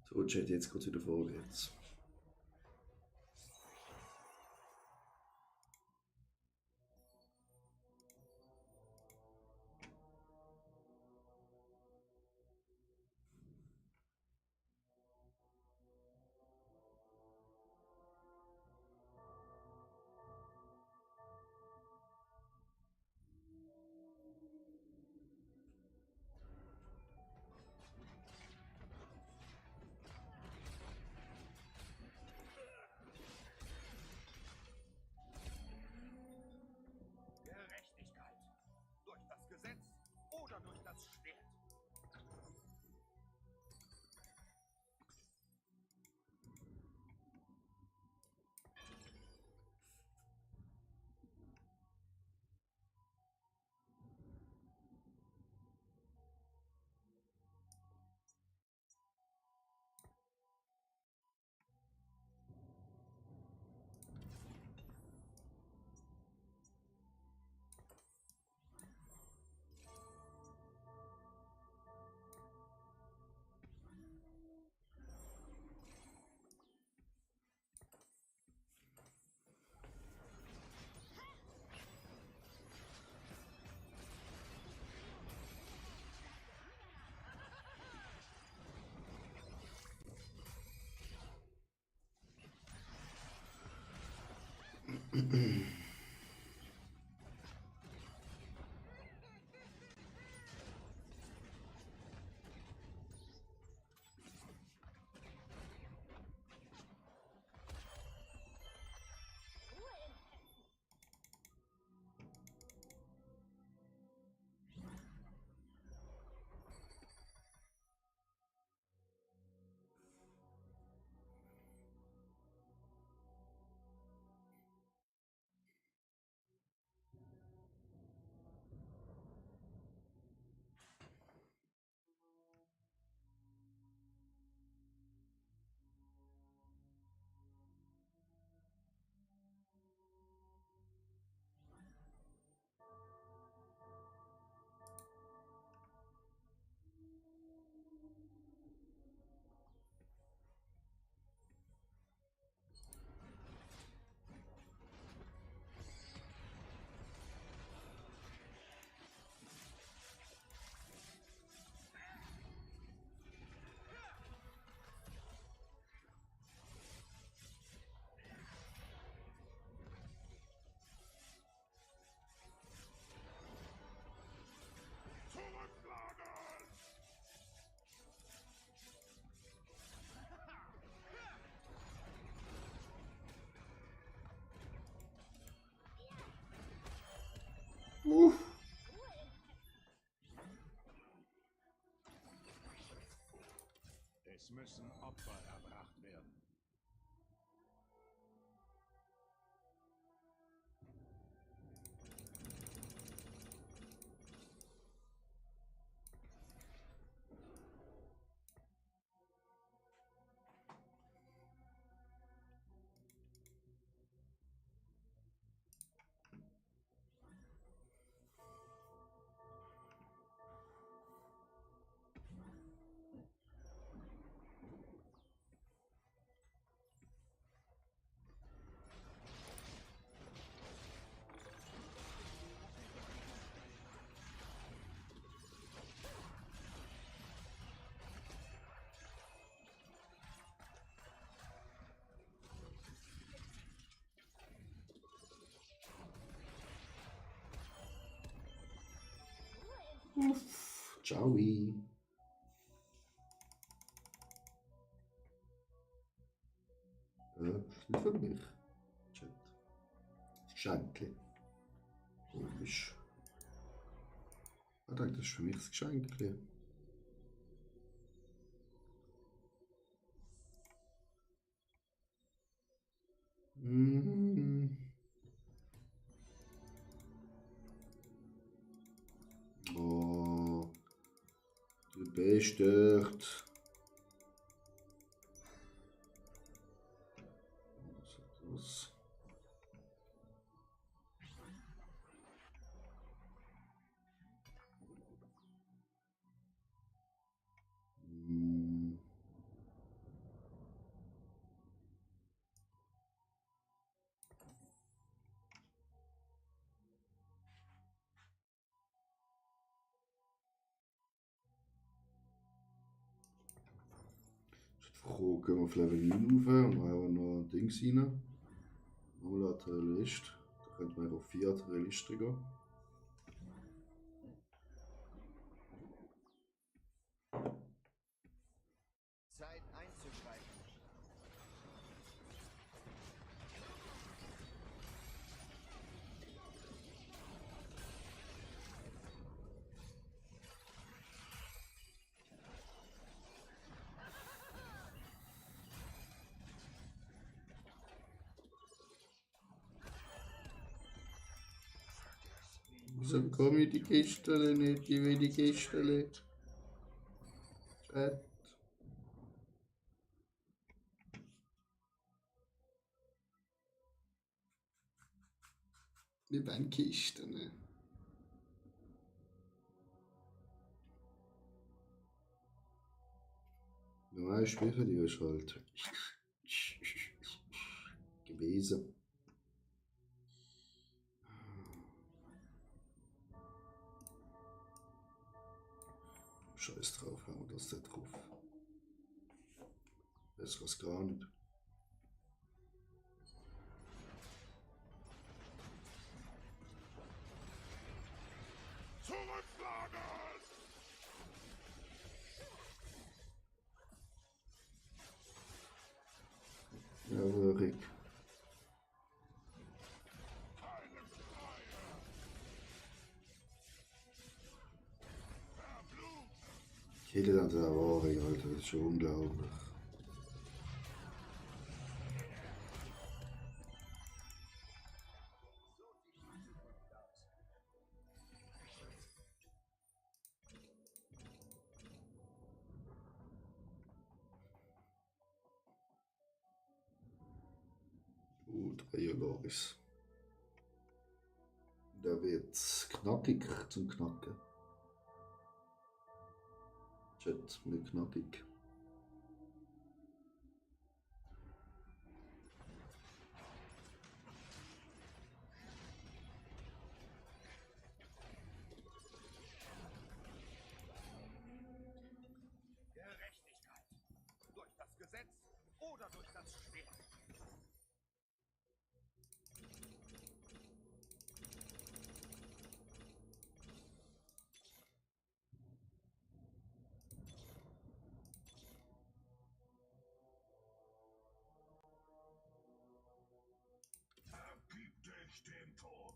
So, Chat, jetzt kurz wieder vorwärts. Zurücklagern! Es müssen Opfer erbracht werden. Ciao. Ist nicht für mich. Chat. Geschenke. Komisch. Ich denke, das ist für mich das Geschenk. Oh, du bist dort. Was ist das? Froh, gehen wir auf Level 9 rauf und haben noch ein Ding rein. Nochmal Artillerist. Da könnte man auf 4 Artilleristen gehen. Zeit einzuschreiten. Wieso bekomme ich die Kiste nicht? Ich will die Kiste. Chat. Wir wollen Kisten. Normal Speicher, die ist halt gewesen. Scheiß drauf, haben wir das da drauf. Besser als gar nicht. Endlich haben sie eine Wahrheit, Alter. Das ist schon unglaublich. Dreierloris. Da wird's knackig zum Knacken. Chat, nicht knackig. Gerechtigkeit. Durch das Gesetz oder durch das Schwert. Ergib dich dem Tod.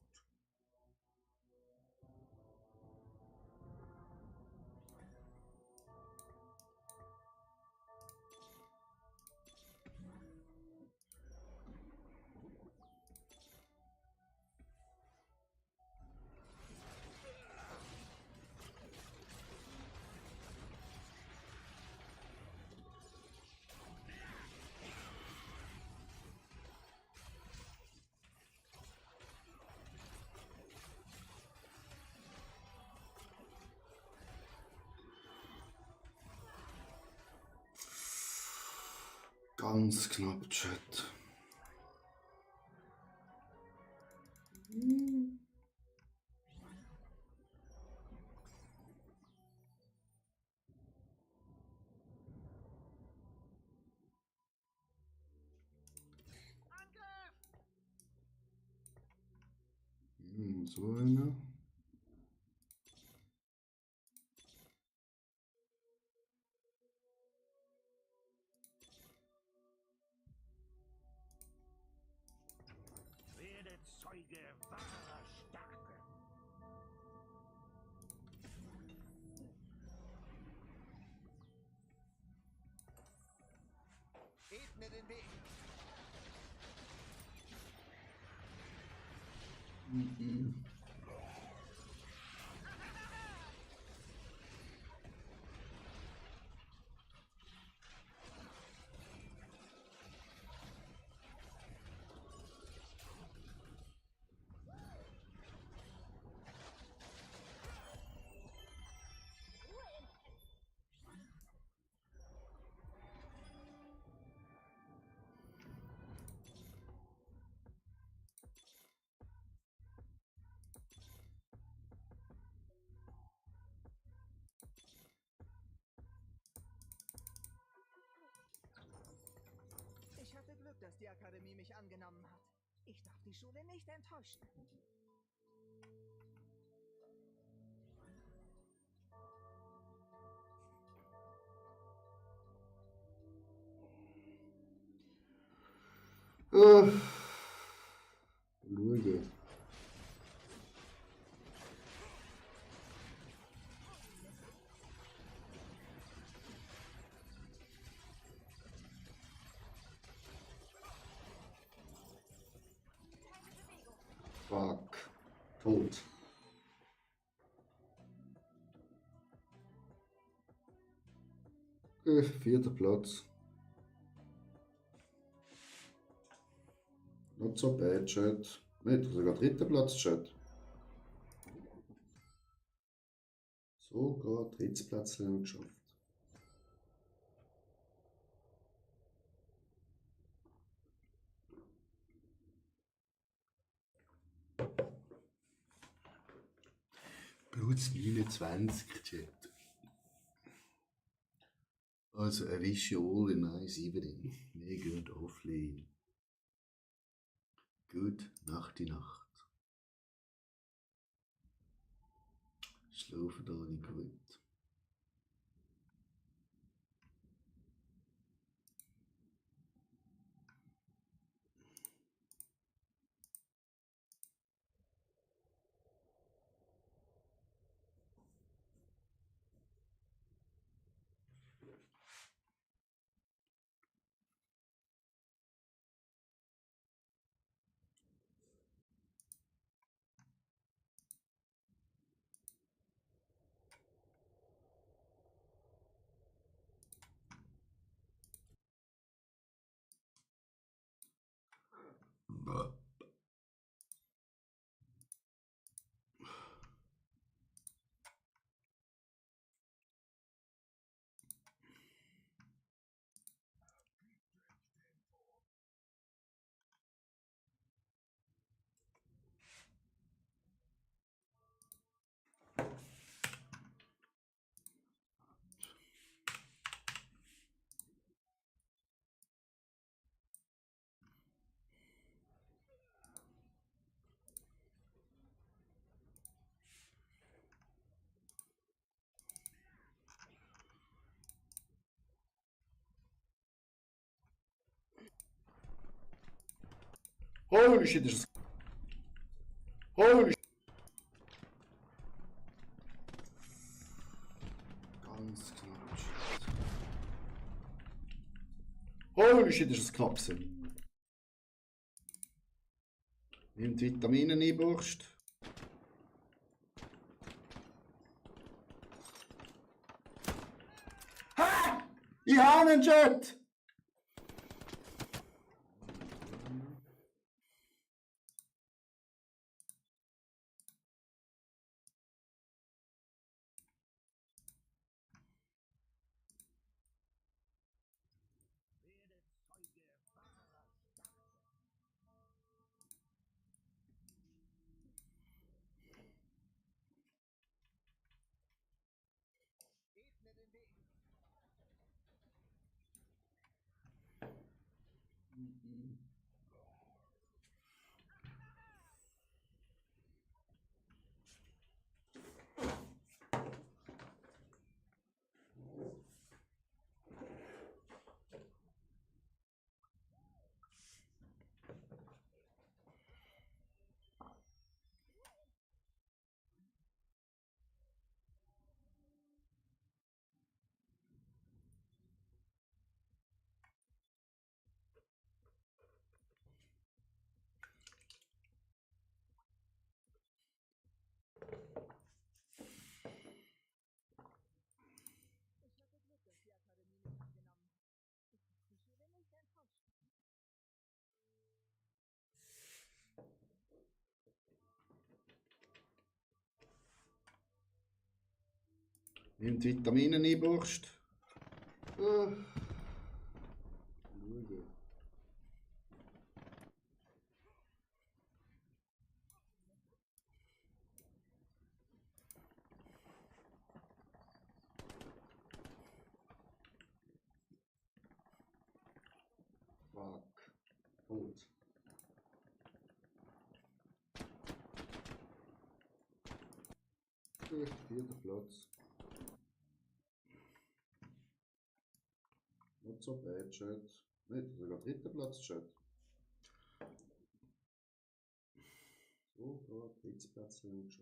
Ganz knapp, Chat. So einer. Werde Zeuge wahrer Stärke. Ebne den Weg. Ich hatte Glück, dass die Akademie mich angenommen hat. Ich darf die Schule nicht enttäuschen. Schauen. Fuck. Tot. Vierter Platz. Not so bad, Chat. Nicht, sogar dritter Platz, Chat. Sogar dritter Platz haben wir geschafft. Plus 29, Chat. Also, I wish you all a nice evening. May good offline. Gut Nacht die Nacht. Schlafen alle gut. Holy shit, ist es. Holy shit. Ganz knapp. Holy shit, ist es knapp gewesen. Nimmt Vitamine einbuchst. Ha! Ich habe einen Chat! Ebne den Weg. Nimmt Vitamine einbuchst. Schauen. Fuck. Gut. Vierter Platz. Not so bad, Chat. Nicht, sogar dritter Platz, Chat. So, da, Drittplatz schon.